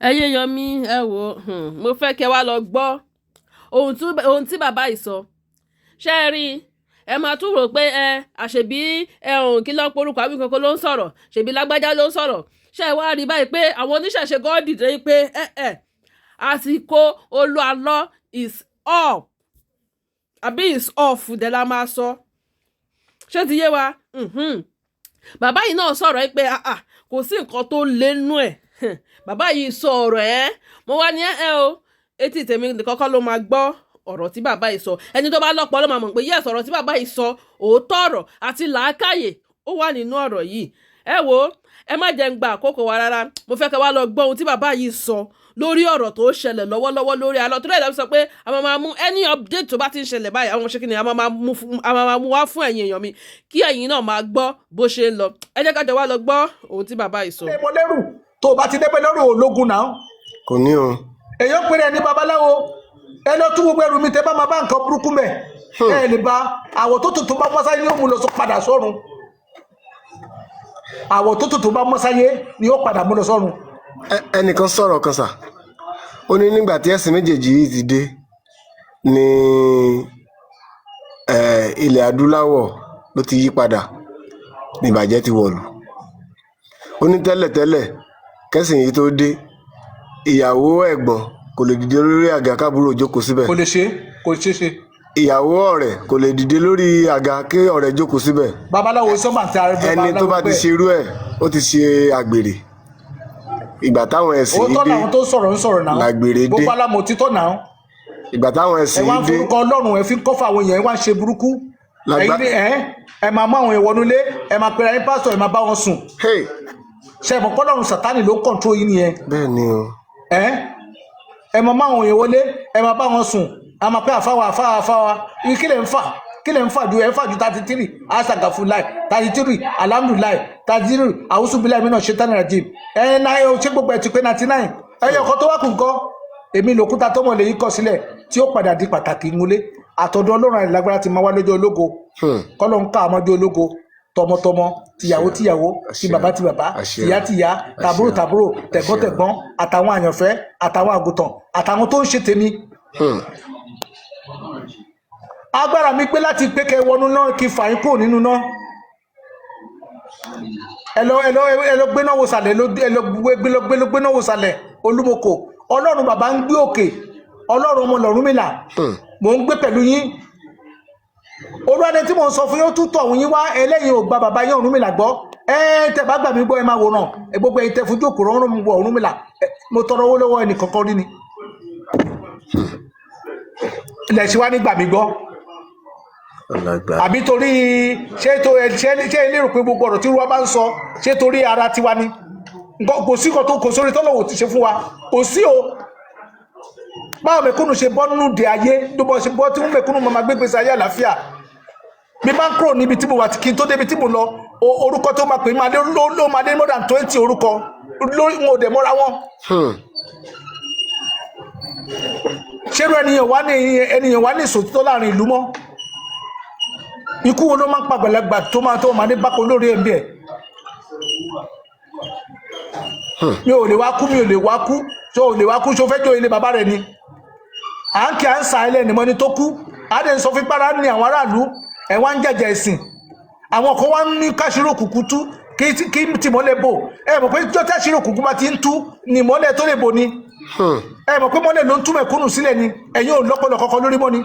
ẹyẹ yanmi ẹ wò mo fẹ́ kẹ́ wá lọ gbọ́ ohun tí bàbá yìí sọ ṣe é rí ẹ máa tún rò pé àṣebí kí ló ń porúkọ àbí kankan ló ń sọ̀rọ̀ ṣebí lágbájá ló ń sọ̀rọ̀ ṣe é wá rí báyìí pé àwọn oníṣẹ̀ṣe gan dìde pé àsìkò Olúalọ́ is up àbí is off dẹ̀ la máa sọ ṣé ti yé wa bàbá yìí náà sọ̀rọ̀ pé kò sí nǹkan tó lẹ́nu ẹ̀ bàbá yìí sọ ọ̀rọ̀ mo wá ní o etí tèmi kọ́kọ́ ló máa gbọ́ ọ̀rọ̀ tí bàbá yìí sọ ẹni tó bá lọ́pọ̀ ló máa mọ̀ pé yes ọ̀rọ̀ tí bàbá yìí sọ òótọ́ ọ̀rọ̀ àti làákàyè ó wà nínú ọ̀rọ̀ yìí wo ẹ má jẹ́ ń gba àkókò wa rárá mo fẹ́ kẹ́ wá lọ gbọ́ ohun tí bàbá yìí sọ lórí ọ̀rọ̀ tó ṣẹlẹ̀ lọ́wọ́lọ́wọ́ lórí alọ́ tó lẹ́yìn sọ pé a máa mú any update tó bá ti ń ṣẹlẹ̀ báyìí àwọn ṣe kí ni a máa mú wá fún ẹ̀yin èèyàn mi kí ẹ̀yin náà máa gbọ́ bó ṣe ń lọ ẹ jẹ́ ká jọ wá lọ gbọ́ ohun tí bàbá yìí sọ. mo lérò tó o bá ti débẹ̀ lórí ológun náà. kò ní o. èèyàn péré ẹni babaláwo ẹ lọ tún gbogbo ẹrù mi tẹ bá máa bá nǹkan burúkú mẹ ẹ lè ba àwọ̀ tó tuntun bá mọ́sáyé ni ó mú lọ padà sọ́run àwọ̀ tó tuntun bá mọ́sáyé ni ó padà mú lọ sọ́run. ẹnìkan sọ̀rọ̀ kan sà ó ní nígbà tí ẹ̀sìn méjèèjì yìí ti dé ní ilẹ̀ adúláwọ̀ ló ti yí padà ní ìbàjẹ́ ti wọ̀lú ó ní tẹ́lẹ̀tẹ́lẹ̀ kẹ́sìn yìí tó dé ìyàwó ẹ̀gbọ́n kò lè dìde lórí àga káàbúrò jókòó síbẹ̀. kò lè ṣe ìyàwó ọ̀rẹ́ kò lè dìde lórí àga kí ọ̀rẹ́ jókòó síbẹ̀. babaláwo sọ́mà tí a rẹ̀ ẹni tó bá ti ṣe irú ẹ̀ ó ti ṣe àgbèrè ìgbà táwọn ẹ̀sìn yìí dé òótọ́ làwọn tó sọ̀rọ̀ ń sọ̀rọ̀ náà làgbèrè dé gbogbo alámọ̀ títọ́ náà ìgbà táwọn ẹ̀sìn yìí dé ẹ wá ń forúkọ Ọlọ́run ẹ fi ń kọ́fà àwọn èèyàn ẹ wá ń ṣe burúkú ẹ máa mú àwọn èèyàn wọnú ilé ẹ máa pera yín pásítọ̀ ẹ máa bá wọn sùn ṣe é mọ̀ pé Ọlọ́run Sátánì ló ń kọ̀ǹtró yín nìyẹn. bẹ́ẹ̀ ni o. ẹ máa mú àwọn èèyàn wọlé ẹ máa bá wọn sùn a máa pẹ́ àfáwà kí lè ń fà ju ẹ ń fà ju 33 asagafulai 33 alhamdulillah 33 awusubilai mi náà ṣe tánà rajim ẹ náà ẹ ṣe gbogbo ẹ ti pé 99 ẹyọ kan tó wá kù nǹkan èmi lòkúta tọmọ lè yí kọ sílẹ̀ tí ó padà di pàtàkì ìmúlé àtọ̀dọ̀ Ọlọ́run àìlágbára ti máa wá lọ́jọ́ ológo kọlọ ń ká àmọjọ ológo tọmọtọmọ tìyàwó ti bàbá tìyá tàbúrò tẹ̀gbọ́n àtàwọn àyànfẹ́ àtàwọn àgùntàn àtàwọn tó ń ṣe tèmi. Agbára mi pé láti pé kẹ wọnú náà kí fà yín kúrò nínú náà. ẹ lọ gbé náà wò sàlẹ̀ gbé náà wò sàlẹ̀ Olúmọkò Ọlọ́run bàbá ń gbé òkè Ọlọ́run ọmọ Ọ̀rúnmìlà mò ń gbé pẹ̀lú yín. Olúwadé tí mò ń sọ fún yín ó tútọ̀ òun yín wá ẹlẹ́yin ò gba bàbá yín Ọ̀rúnmìlà gbọ́ tẹ bá gbà mí gbọ́ ẹ máa wòran gbogbo ẹ̀yin tẹ fojú òkú rọrùn wọ Ọ̀rúnmìlà mo tọrọ owó lọ́wọ́ ẹnì kankan rí ni ilẹ̀ ṣe wá nígbà mí gbọ́ àbí torí ṣé ilé rò pé gbogbo ọ̀rọ̀ tí wọ́n bá ń sọ ṣé torí ara tiwa ni kò sí kan tó kò sórí tọ́lọ̀wò ti ṣe fún wa kò sí o báwo mẹ̀kúnnù ṣe bọ́ nínú ìdè ayé ló bọ́ ṣe bọ́ tí wọ́n mẹ̀kúnnù máa gbé gbèsè ayé àlàáfíà mi máa ń kúrò níbi tí mo wà kí n tó débi tí mo lọ orúkọ tó máa pè máa dé more than 20 orúkọ lórí wọn ò dẹ̀ mọ́ra wọn ṣérú ènìyàn wá ní ìsòtítọ́ láàrin ìlú mọ́ ikú wo ló máa ń pa àgbàlagbà tó máa ní bákan lórí ẹ̀mí ẹ̀ mi ò lè wá kú ṣó fẹ́ jó ilé bàbá rẹ̀ ni à ń kí à ń sa ilé ẹnìmọ́ ni tó kú àádé ń sọ fún pàrọ̀ ní àwọn aráàlú ẹ̀ wá ń jẹ̀jẹ̀ ẹ̀sìn àwọn kan wá ń ní káṣírò kùkú tú kí tìmọ́lẹ̀ bò ẹ mọ̀ pé jọ́tà ṣírò kùkú bá ti ń tú ni ìmọ́lẹ̀ tó lè bò ni ẹ mọ̀ pé mọ́lẹ̀ ló ń tú mẹ̀kúnnù sílẹ̀ ni ẹ̀yin ò lọ́pọ̀lọ́ kọ́kọ́ lórí mọ́ ni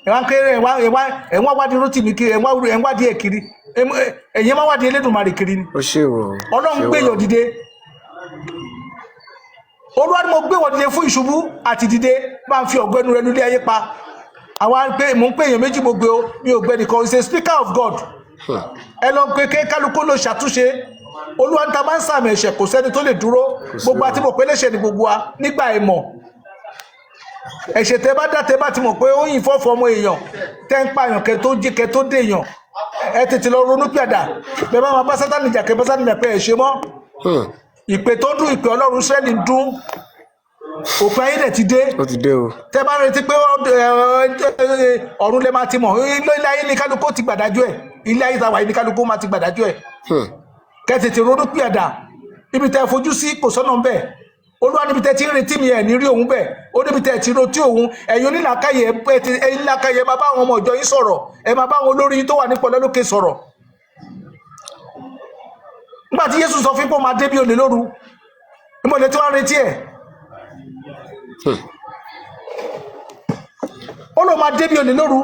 ẹ̀wọ̀n kéré ẹ̀wọ̀n wádìí rótì mi kiri ẹ̀wọ̀n wádìí ẹ̀ kiri ẹ̀yin máa wádìí Elédùmarè kiri ni Ọlọ́run gbé yọ̀ dìde Olúwa ni mo gbé wọ̀ dìde fún ìṣubú àti dìde máa ń fi ọ̀gbẹ́nu rẹ lórí ayé pa àwọn pé mò ń pè èèyàn méjì mo gbé o mi ò gbé nìkan is a speaker of God ẹ lọ pé kálukú ló ṣàtúnṣe Olúwa ń ta máa ń sàmì ẹ̀ṣẹ̀ kò sẹ́ni tó lè dúró gbogbo àti mọ̀ pé léṣe ni gbogbo wa nígbà ẹ̀mọ̀ ẹ̀ṣẹ̀ tẹ́ bá dá tẹ́ bá ti mọ̀ pé ó yìn fọ́fọ́ ọmọ èèyàn tẹ́ ń pààyàn kẹ́ tó jí kẹ́ tó dé èèyàn ẹ tètè lọ ronú pẹ̀dà bẹ́ẹ̀ bá máa bá Sátánì jà kẹ́ bá Sátánì jà pé ẹ̀ ṣe mọ́ ìpè tó dún ìpè Ọlọ́run Ísírẹ́lì ń dún òpin ayé dẹ̀ ti dé tẹ́ bá retí pé ọ̀run lè máa ti mọ̀ ilé ayé ní kálukú ti gbàdájú ẹ̀ ilé ayé tàwa yìí ní kálukú máa ti gbàdájú ẹ̀ kẹ́ tètè ronú pẹ̀dà ibi tẹ́ fojú sí kò sọ́nà ń bẹ̀ olúwa níbi tẹ́ ti ń retí mi ẹ̀ ní rí òun bẹ́ẹ̀ ó níbi tẹ́ ti retí òun ẹ̀yin onílàákàyè ẹ̀yin nílàákàyè ẹ máa bá àwọn ọmọ ìjọ yín sọ̀rọ̀ ẹ máa bá àwọn olórí yín tó wà nípò lọ́lọ́kè sọ̀rọ̀ nígbà tí Jésù sọ fún pé ó máa dé bí olè lóru níbo lè tí wọ́n retí ẹ̀ ó ló máa dé bí olè lóru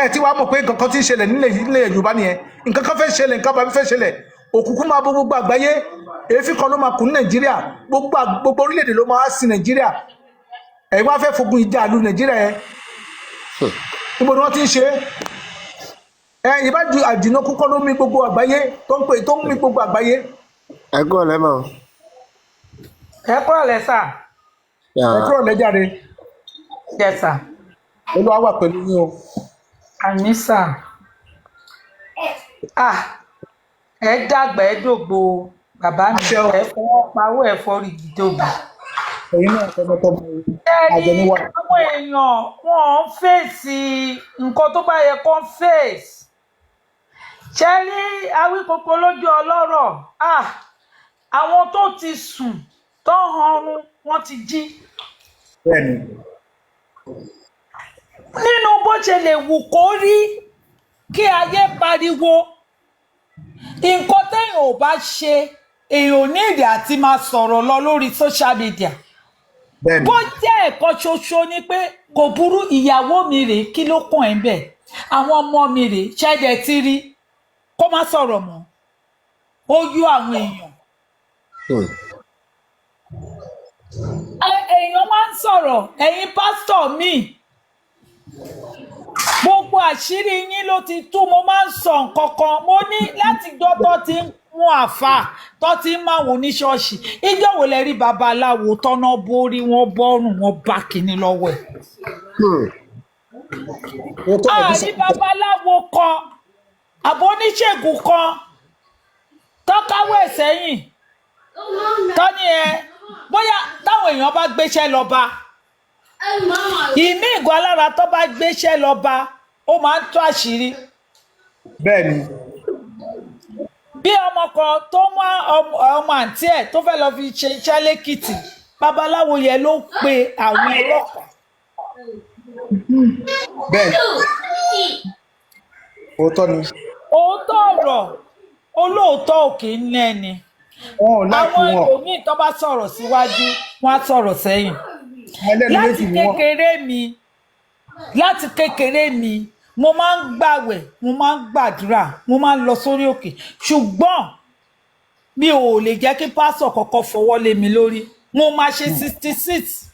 ẹ tí wàá mọ̀ pé nǹkan kan tí ń ṣẹlẹ̀ nílẹ̀ Yorùbá nìyẹn nǹkan kan fẹ́ ṣẹlẹ̀ nǹkan bá fẹ́ ṣẹlẹ̀ òkùnkùn máa bó gbogbo àgbáyé èéfín kan ló máa kù ní Nàìjíríà gbogbo orílẹ̀-èdè ló máa sí Nàìjíríà ẹ̀yin wá fẹ́ fogun ìjà ìlú Nàìjíríà yẹn níbo ni wọ́n ti ń ṣe ìbá ju àdìná kúkọ́ ló mì gbogbo àgbáyé tó ń mì gbogbo àgbáyé. ẹ kúrò lẹ́mọ̀. ẹ kúrò lẹ́sà. ẹ kúrò lẹ́jàre. yẹ́sà. Olúwa wà pẹ̀lú yín o. àmín sà. ẹ dàgbà ẹ dògbò bàbá mi ẹ fọwọ́ pawó ẹ fọ́rí gidóbi. ẹ̀yin náà tọmọtọmọ àjẹmí wa. àwọn èèyàn wọn ń fèsì nǹkan tó bá yẹ kó ń fèsì. ṣe rí Awíkókó lójú ọlọ́rọ̀ àwọn tó ti sùn tó ń hanrun wọn ti jí. bẹ́ẹ̀ni. nínú bó ṣe lè wù kó rí kí ayé pariwo nǹkan téèyàn ò bá ṣe èèyàn ò ní ìdí àti máa sọ̀rọ̀ lọ lórí social media. bẹ́ẹ̀ni. bó jẹ́ ẹ̀kọ́ ṣoṣo ni pé kò burú ìyàwó mi rèé kí ló kàn ẹ́ bẹ̀ àwọn ọmọ mi rèé ṣẹ́jẹ̀ tí rí kó má sọ̀rọ̀ mọ́ ó yọ àwọn èèyàn. èèyàn máa ń sọ̀rọ̀ ẹ̀yin pásítọ̀ míì gbogbo àṣírí yín ló ti tú mo máa ń sọ nǹkan kan mo ní láti gbọ́ tó ti ń mú àáfàá tó ti ń máa wò ní ṣọ́ọ̀ṣì ìjọ wo lẹ rí babaláwo tọ́nà borí wọn bọ́rùn wọn bá kínní lọ́wọ́ ẹ̀. àrí babaláwo kan àbọ̀ oníṣègùn kan tọ́káwọ́ ẹ̀ sẹ́yìn tọ́ni ẹ bóyá táwọn èèyàn bá gbéṣẹ́ lọ bá ìmí ìgò alára tó bá gbéṣẹ́ lọ bá ó máa ń tó àṣírí. bẹ́ẹ̀ni. bí ọmọ kan tó mú ọmọ àǹtí ẹ̀ tó fẹ́ lọ fi ṣe iṣẹ́ lẹ́kìtì babaláwo yẹn ló pe àwọn ọlọ́pàá. bẹ́ẹ̀ni. òótọ́ ni. òótọ́ ọ̀rọ̀ olóòótọ́ òkè ń lẹ́ni. àwọn ẹlòmíì tó bá sọ̀rọ̀ síwájú wọ́n á sọ̀rọ̀ sẹ́yìn. láti kékeré mi mo máa ń gbàwẹ̀ mo máa ń gbàdúrà mo máa ń lọ sórí òkè ṣùgbọ́n mi ò lè jẹ́ kí pásọ̀ kọ́kọ́ fọwọ́ lé mi lórí mo máa ṣe 66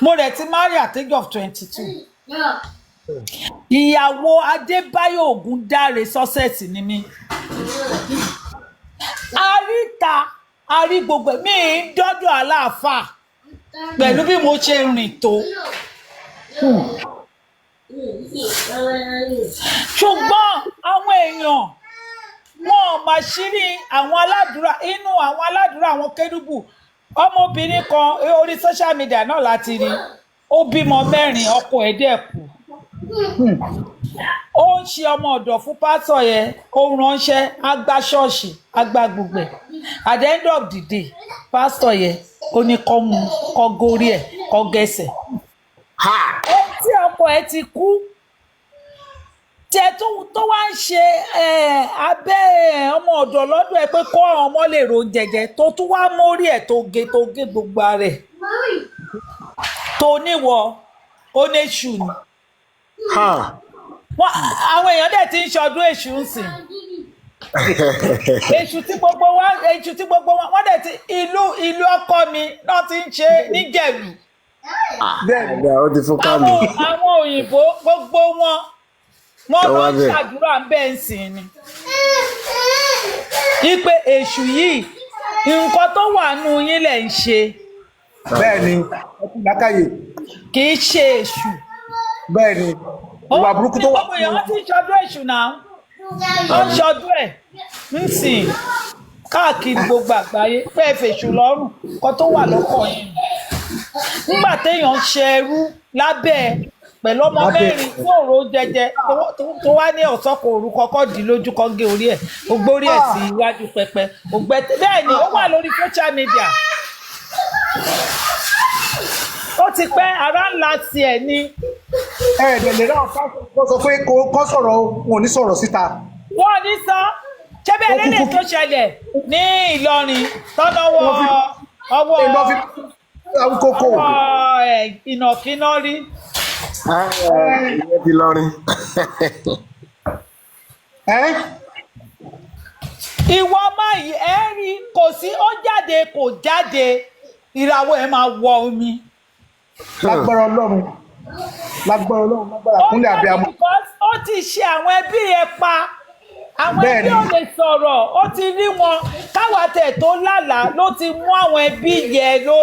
mo rẹ̀ ti marry at age of 22 ìyàwó Adébáyọ̀ Ògúndáre sọ́sẹ̀tì ni mí àríta àrí gbogbo mi ń dọ́dọ̀ aláàfáà pẹ̀lú bí mo ṣe rìn tó ṣùgbọ́n àwọn èèyàn wọn ò mà ṣírí àwọn aládùúrà inú àwọn aládùúrà àwọn kérúbù ọmọbìnrin kan orí social media náà láti rí ó bímọ 4 ọkọ ẹ̀ dẹ̀ kú ó ń ṣe ọmọ ọ̀dọ̀ fún pásọ̀ yẹn ó ránṣẹ́ agbá ṣọ́ọ̀ṣì agbá gbogbo ẹ̀ at the end of the day pásọ̀ yẹn ó ní kọ́ mu kọ́ gorí ẹ̀ kọ́ gẹ̀ẹ́sẹ̀ tí ọkọ ẹ̀ ti kú tẹ tó wá ń ṣe abẹ́ ọmọ ọ̀dọ̀ lọ́dọ̀ ẹ pé kó àwọn ọmọ lè ro jẹjẹ tó tún wá mórí ẹ̀ tó gé gbogbo ara ẹ̀ tó níwọ̀ ó ní èṣù ni àwọn èèyàn dẹ̀ ti ń ṣọdún èṣù ń sìn èṣù tí gbogbo wọn wọ́n dẹ̀ ti ìlú ọkọ mi náà ti ń ṣe níjẹ̀lú àwọn òyìnbó gbogbo wọn máa ń ṣàdúrà bẹ́ẹ̀ ń sìn ni wípé èṣù yìí nǹkan tó wà nù yín lẹ̀ ń ṣe. bẹ́ẹ̀ni ọkùnrin lákàyè. kì í ṣe èṣù. bẹ́ẹ̀ni ìwà burúkú tó wà. gbogbo èèyàn ti ṣọdún èṣù náà wọ́n ṣọdún ẹ̀ ń sìn káàkiri gbogbo àgbáyé fẹ́ẹ́ fèṣù lọ́rùn nǹkan tó wà lọ́kàn yín nígbà téèyàn ń ṣe ẹrú lábẹ́ pẹ̀lú ọmọ mẹ́rin tí òró jẹjẹ tó wá ní ọ̀sán kò òru kọ́kọ́ dì lójú kan gé orí ẹ̀ ó gbórí ẹ̀ sí iwájú pẹpẹ bẹ́ẹ̀ ni ó wà lórí social media ó ti pẹ́ ara ńlá tiẹ̀ ni. ẹ̀ẹ́dẹ̀ lè ráwọn pásítọ̀ sọ pé kó sọ̀rọ̀ wọn ò ní sọ̀rọ̀ síta. wọ́n ò ní sọ ṣé bẹ́ẹ̀ lélẹ̀ tó ṣẹlẹ̀ ní Ìlọrin tọ́lọ́wọ́ ọwọ́ ìnàkíná rí. ìyẹn ti lọrin. ìwọ máa yí ẹ rí kò sí ó jáde kò jáde ìràwọ̀ ẹ máa wọ omi. lágbára Ọlọ́run lágbára kúnlẹ̀ abiyamọ. ó ti ṣe àwọn ẹbí ẹ pa àwọn ẹbí ò lè sọ̀rọ̀ ó ti rí wọn káwa tẹ̀ tó lálàá ló ti mú àwọn ẹbí yẹn ló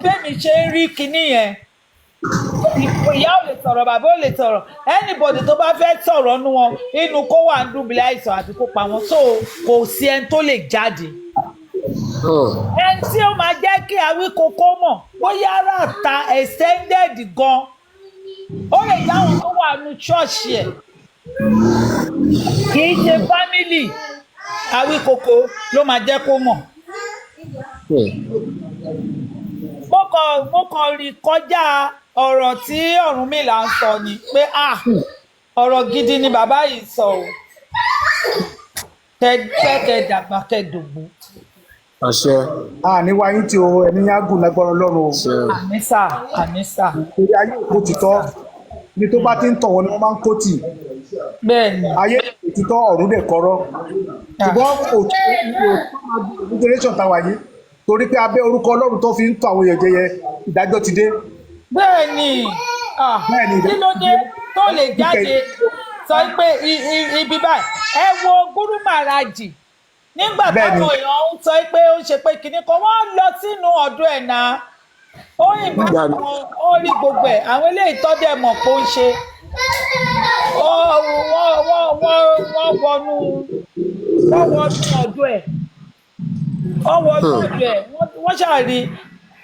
bẹ́ẹ̀mi ṣe ń rí kinní yẹn ìyá ò lè sọ̀rọ̀ bàbá ò lè sọ̀rọ̀ anybody tó bá fẹ́ sọ̀rọ̀ nu wọn inú kó wà ń dùbìlẹ̀ àìsàn àti kó pa wọn so kò sí ẹni tó lè jáde ẹni tí ó máa jẹ́ kí Awíkókó mọ̀ bóyá ara ta extended gan ó lè jáwọn tó wà ní ṣọ́ọ̀ṣì ẹ̀ kì í ṣe fámìlì Awíkókó ló máa jẹ́ kó mọ̀. mo kàn rí kọjá ọ̀rọ̀ tí Ọ̀rúnmìlà ń sọ ni pé ọ̀rọ̀ gidi ni bàbá yìí sọ o kẹ́ dàgbà kẹ́ dògbò. àṣẹ. níwá yín tí o ẹni yá gùn lágbára Ọlọ́run o. àmísà. torí ayé òtítọ́ ní tó bá ti ń tọ̀ wọ́n ni wọ́n máa ń kó tì. bẹ́ẹ̀ni. ayé òtítọ́ ọ̀run dẹ̀ kọ́rọ́. ṣùgbọ́n òtítọ́ generation táwa yìí torí pé abẹ́ orúkọ Ọlọ́run tó fi ń tọ́ àwọn èèyàn jẹyẹ ìdájọ́ ti dé. bẹ́ẹ̀ni kí ló dé tó lè jáde sọ pé ibi báyìí ẹ wo Gúrú Màrájì nígbà táwọn èèyàn ń sọ pé ó ń ṣe pé kinní kan wọ́n lọ sínú ọdún ẹ̀ náà ó yìnbọn kan ó rí gbogbo ẹ̀ àwọn eléyìí tọ́ dẹ̀ mọ̀ pé ó ń ṣe wọ́n wọnú ọdún ẹ̀ wọ́n ṣàrí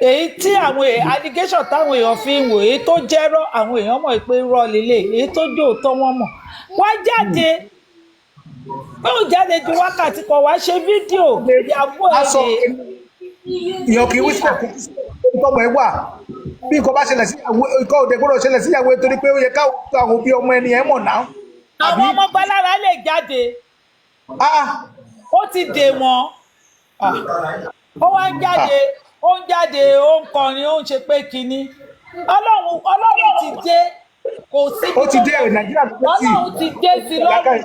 èyí tí àwọn allegation táwọn èèyàn fi ń wò èyí tó jẹ́rọ́ àwọn èèyàn mọ̀ pé rọ́ lélẹ̀ èyí tó jẹ́ òótọ́ wọn mọ̀ wá jáde ó jáde ju wákàtí kan wá ṣe fídíò ìyàwó ẹ̀ lè. ìyàn kì í wí sílẹ̀ kó tọmọ ẹ wà bí nǹkan bá ṣẹlẹ̀ sí nǹkan òde gbọ́dọ̀ ṣẹlẹ̀ sí ìyàwó ẹ torí pé ó yẹ káwọn àwọn òbí ọmọ ẹni ẹ mọ̀ náà. àwọn ọmọ gbalára lè jáde ó ti dè wọ́n ó wá ń jáde ó ń kọrin ó ń ṣe pé kinní ọlọ́run ti dé kò sí ó ti dé Nàìjíríà tó dé sí ọlọ́run ti dé sí lọ́rùn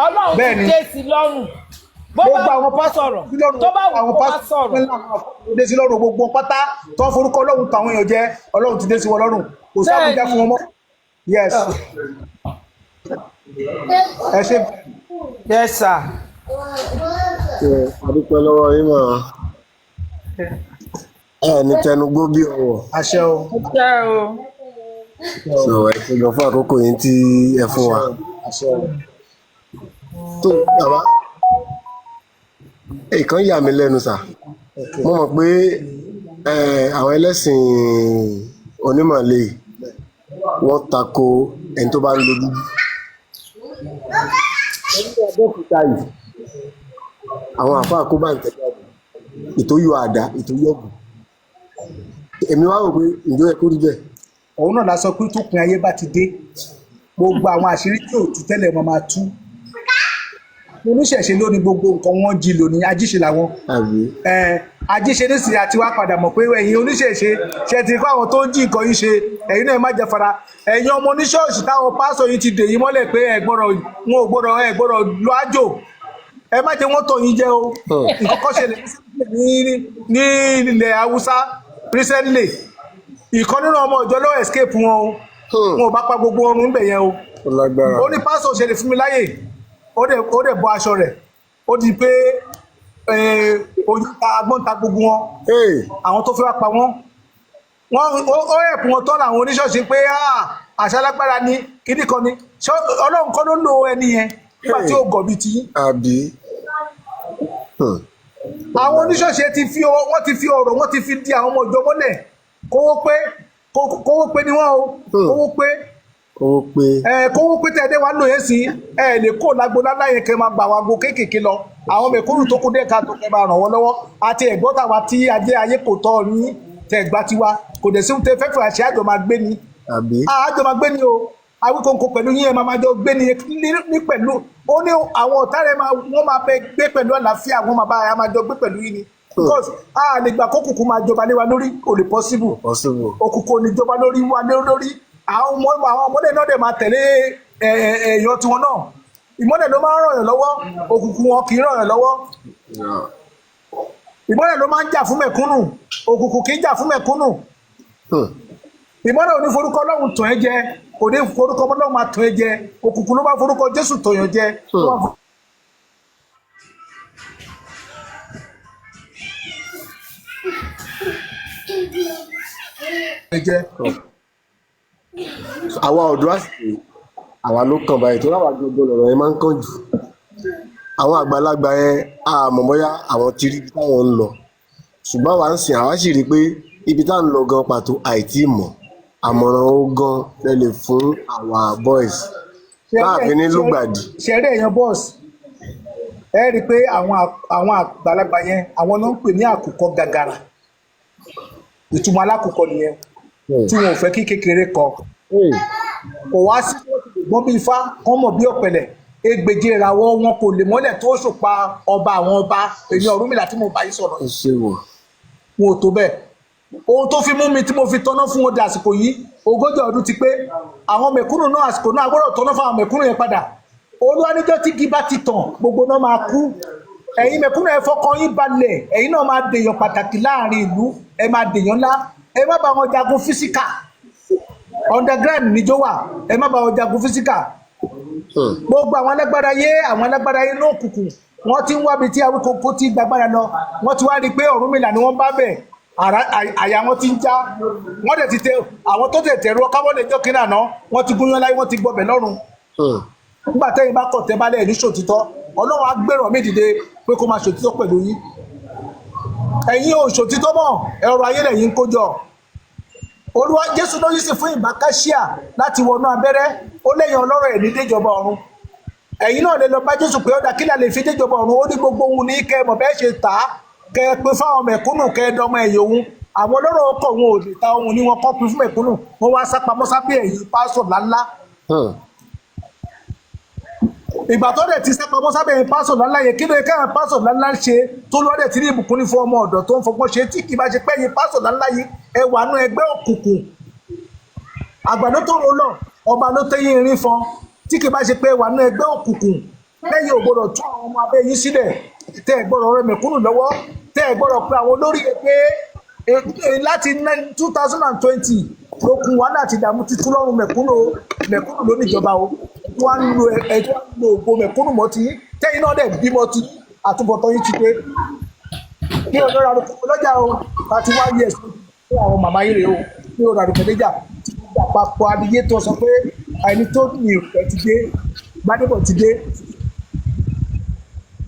ọlọ́run ti dé sí lọ́rùn bó bá wù sọ̀rọ̀ tó bá wù kó wá sọ̀rọ̀. dé sí lọ́rùn gbogbo pátá tó ń forúkọ Ọlọ́run táwọn èèyàn jẹ́ Ọlọ́run ti dé sí wọn lọ́rùn kò sábùjá fún wọn mọ́. yes ẹ ṣe. yes sir. àdúpẹ́ lọ́wọ́ yín mọ̀ ní tẹnugbó bí ọwọ́. àṣẹ o. so ẹ ṣe lọ fún àkókò yín tí ẹ fún wa. àṣẹ o. tó bàbá ìkan yà mí lẹ́nu sà mo mọ̀ pé àwọn ẹlẹ́sìn onímọ̀lẹ́ wọ́n tako ẹni tó bá ń lo dúdú. Abẹ́òkúta yìí àwọn àfáà kó bá ń tẹ̀lé ìtóyọ àdá ìtóyọ ọ̀gùn èmi wá rò pé ìjọ ẹ kó rí bẹ́ẹ̀. òun náà la sọ pé tó pin ayé bá ti dé gbogbo àwọn àṣírí tí ò tú tẹ́lẹ̀ mọ́ máa tú oníṣẹ̀ṣe ló ní gbogbo nǹkan wọn jí lónìí ajíṣe làwọn ajíṣe nísìnyí àti wá padà mọ̀ pé ẹ̀yin oníṣẹ̀ṣe ṣe ti kọ́ àwọn tó ń jí nǹkan yìí ṣe ẹ̀yin náà má jẹ fara ẹ̀yin ọmọ oníṣọ́ọ̀ṣì táwọn pásọ̀ yìí ti dè yín mọ́lẹ̀ pé ẹ gbọ́dọ̀ lọ àjò ẹ má jẹ́ wọ́n tọ̀ yín jẹ́ o nǹkan kan ṣẹlẹ̀ ní ilẹ̀ Haúsá recently ìkan nínú ọmọ ìjọ ló escape wọn o wọn ò bá pa gbogbo ọrùn níbẹ̀ yẹn o ó ní pásọ̀ ṣẹlẹ̀ fún mi láyè ó dẹ̀ bọ́ aṣọ rẹ̀ ó di pé agbọ́n ta gbogbo wọn àwọn tó fẹ́ wá pa wọ́n ó ẹ̀pù wọn tọ́ làwọn oníṣọ́ọ̀ṣì pé àṣà lágbára ni kíní kan ni Ọlọ́run kọ́ ló lo ẹni yẹn nígbà tí ó gọ̀ bí ti. àbí. àwọn oníṣọ́ọ̀ṣì wọ́n ti fi ọ̀rọ̀ wọ́n ti fi di àwọn ọmọ ìjọ mọ́lẹ̀ kówó pé kówó pé ni wọ́n o kówó pé owó pé kówó pé tẹ́ ẹ dé wá lò yẹn sí ẹ lè kó lágbo lálá yẹn kẹ́ máa gbà wá gbo kéékèèké lọ àwọn mẹ̀kúnnù tó kú dé ká tó kẹ́ máa ràn wọ́n lọ́wọ́ àti ẹ̀gbọ́n tàwa tí adé ayé kò tọ́ ní tẹ̀ gbá tiwa kò dẹ̀ sí tẹ fẹ́fẹ́ àṣẹ àjọ máa gbé ni àbí àjọ máa gbé ni o Awíkonko pẹ̀lú yín ẹ máa jọ gbé ni ní pẹ̀lú ó ní àwọn ọ̀tá rẹ̀ wọ́n máa bẹ gbé pẹ̀lú àlàáfíà wọ́n máa bá a máa jọ gbé pẹ̀lú yín ni because a lè gbà kókùnkùn máa jọba lé wa lórí kò lè possible òkùnkùn ò ní jọba lórí wa lórí àwọn ọmọdé náà dẹ̀ máa tẹ̀lé èèyàn tiwọn náà ìmọ́lẹ̀ ló máa ń ràn yàn lọ́wọ́ òkùnkùn wọn kì í ràn yàn lọ́wọ́ ìmọ́lẹ̀ ló máa ń jà fún mẹ̀kúnnù òkùnkùn kì í jà fún mẹ̀kúnnù ìmọ́lẹ̀ ò ní forúkọ Ọlọ́run tàn ẹ́ jẹ kò ní forúkọ Ọlọ́run máa tàn ẹ́ jẹ òkùnkùn ló máa forúkọ Jésù tàn yàn jẹ àwa ọ̀dọ́ àsìkò àwa ló kàn báyìí tó láwa gbogbo lọ̀rọ̀ yẹn máa ń kàn jù àwọn àgbàlagbà yẹn a mọ̀ bóyá àwọn ti rí ibi táwọn ń lọ ṣùgbọ́n àwa ń sìn àwa sì rí i pé ibi tá à ń lọ gan pàtó àìtí mọ̀ àmọ̀ràn ó gan lẹ́lẹ̀ fún àwa boys láàfin ní lùgbàdì. ṣẹ̀rẹ̀ èèyàn boss ẹ rí i pé àwọn àgbàlagbà yẹn àwọn náà ń pè ní àkùkọ gàgàrà ìtumọ̀ alákùkọ nìyẹn tí wọn ò fẹ́ kí kékeré kọ kò wá sí gbọ́n bí ifá kán mọ̀ bí ọ̀pẹ̀lẹ̀ egbèje ìràwọ̀ wọn kò lè mọ́lẹ̀ tó ṣùpá ọba àwọn ọba èmi Ọ̀rúnmìlà tí mo bá yín sọ̀rọ̀ wọn ò tó bẹ́ẹ̀ ohun tó fi mú mi tí mo fi tọ́ná fún wọn di àsìkò yìí 40 ọdún ti pé àwọn mẹ̀kúnnù náà àsìkò náà gbọ́dọ̀ tọ́ná fún àwọn mẹ̀kúnnù yẹn padà Olúwa níjọ́ tí igi bá ti tàn gbogbo náà máa kú ẹ̀yin mẹ̀kúnnù ẹ fọkàn yín balẹ̀ ẹ̀yin náà máa dèèyàn pàtàkì láàrin ìlú ẹ máa dèèyàn ńlá ẹ má bá wọn jagun físíkà underground níjó wà ẹ má bá wọn jagun físíkà gbogbo àwọn alágbára yé náà kùkù wọ́n ti ń wábi tí Awíkonko ti gbàgbára lọ wọ́n ti wá rí i pé Ọ̀rúnmìlà ni wọ́n bá bẹ̀ àyà wọn ti ń já wọ́n dẹ̀ ti tẹ àwọn tó tẹ̀ tẹ̀rọ kábọ́lẹ̀ jọ́ kí nàná wọ́n ti gúnyán láyé wọ́n ti gbọbẹ̀ lọ́rùn nígbà tẹ́yìn bá kọ̀ tẹ́ balẹ̀ ní ṣòtítọ́ Ọlọ́run á gbèrò mí dìde pé kó máa ṣòtítọ́ pẹ̀lú yín ẹ̀yin ò ṣòtítọ́ mọ́ ẹ̀rọ ayé lẹ́yìn kó jọ Olúwa Jésù ló yí sí fún ìbákáṣíà láti wọnú abẹ́rẹ́ ó lẹ́yìn ọlọ́rọ̀ ẹ̀ ní déjọba ọ̀run ẹ̀yin náà lè lọ bá Jésù pé ó dá kílà lè fi déjọba ọ̀run ó ní gbogbo ohun ní kẹ́ mọ̀ bẹ́ẹ̀ ṣe tà á kẹ́ ẹ pín fáwọn mẹ̀kúnnù kẹ́ ẹ dọmọ ẹ̀yìn òun àwọn ọlọ́rọ̀ ọkọ̀ wọn ò lè ta ohun ní wọn kọ́ pín fún mẹ̀kúnnù wọn wá sápamọ́ sábẹ́ ẹ̀yìn pásọ̀ ńláńlá ìgbà tó dẹ̀ ti sápamọ́ sábẹ́ ẹ̀yìn pásọ̀ ńláńlá yẹn kí ló yẹ káwọn pásọ̀ ńláńlá ṣe tó lọ́dẹ̀ tí ní ìbùkún ní fún ọmọ ọ̀dọ̀ tó ń fọgbọ́n ṣe tí kì bá ṣe pé ẹ̀yìn pásọ̀ ńláńlá yìí ẹ wà nú ẹgbẹ́ òkùnkùn àgbàdo tó rò lọ ọba ló tẹ́yìn irin fọn tí kì bá ṣe pé wà nú ẹgbẹ́ òkùnkùn lẹ́yìn ò gbọ́dọ̀ tún àwọn ọmọ abẹ́ yín sílẹ̀ tẹ́ ẹ gbọ́dọ̀ rẹ mẹ̀kúnnù lọ́wọ́ tẹ́ ẹ gbọ́dọ̀ pé àwọn olórí ẹgbẹ́ láti 2020 lókun wà láti dààmú títú lọ́rùn mẹ̀kúnnù ló níjọba o wọ́n á lo ẹjọ́ lo ògbó mẹ̀kúnnù mọ́ ti tẹ́yìn náà dẹ̀ bímọ ti àtúbọ̀tán yín ti pé kí ọlọ́run àrùkù lọ́jà o láti wá yẹ̀ sí àwọn màmá yìí rè o kí ọlọ́run àrùkù lọ́jà àpapọ̀ adìyẹ tó sọ pé àìní tó ní ìpẹ́ ti dé Gbádébọ̀ ti dé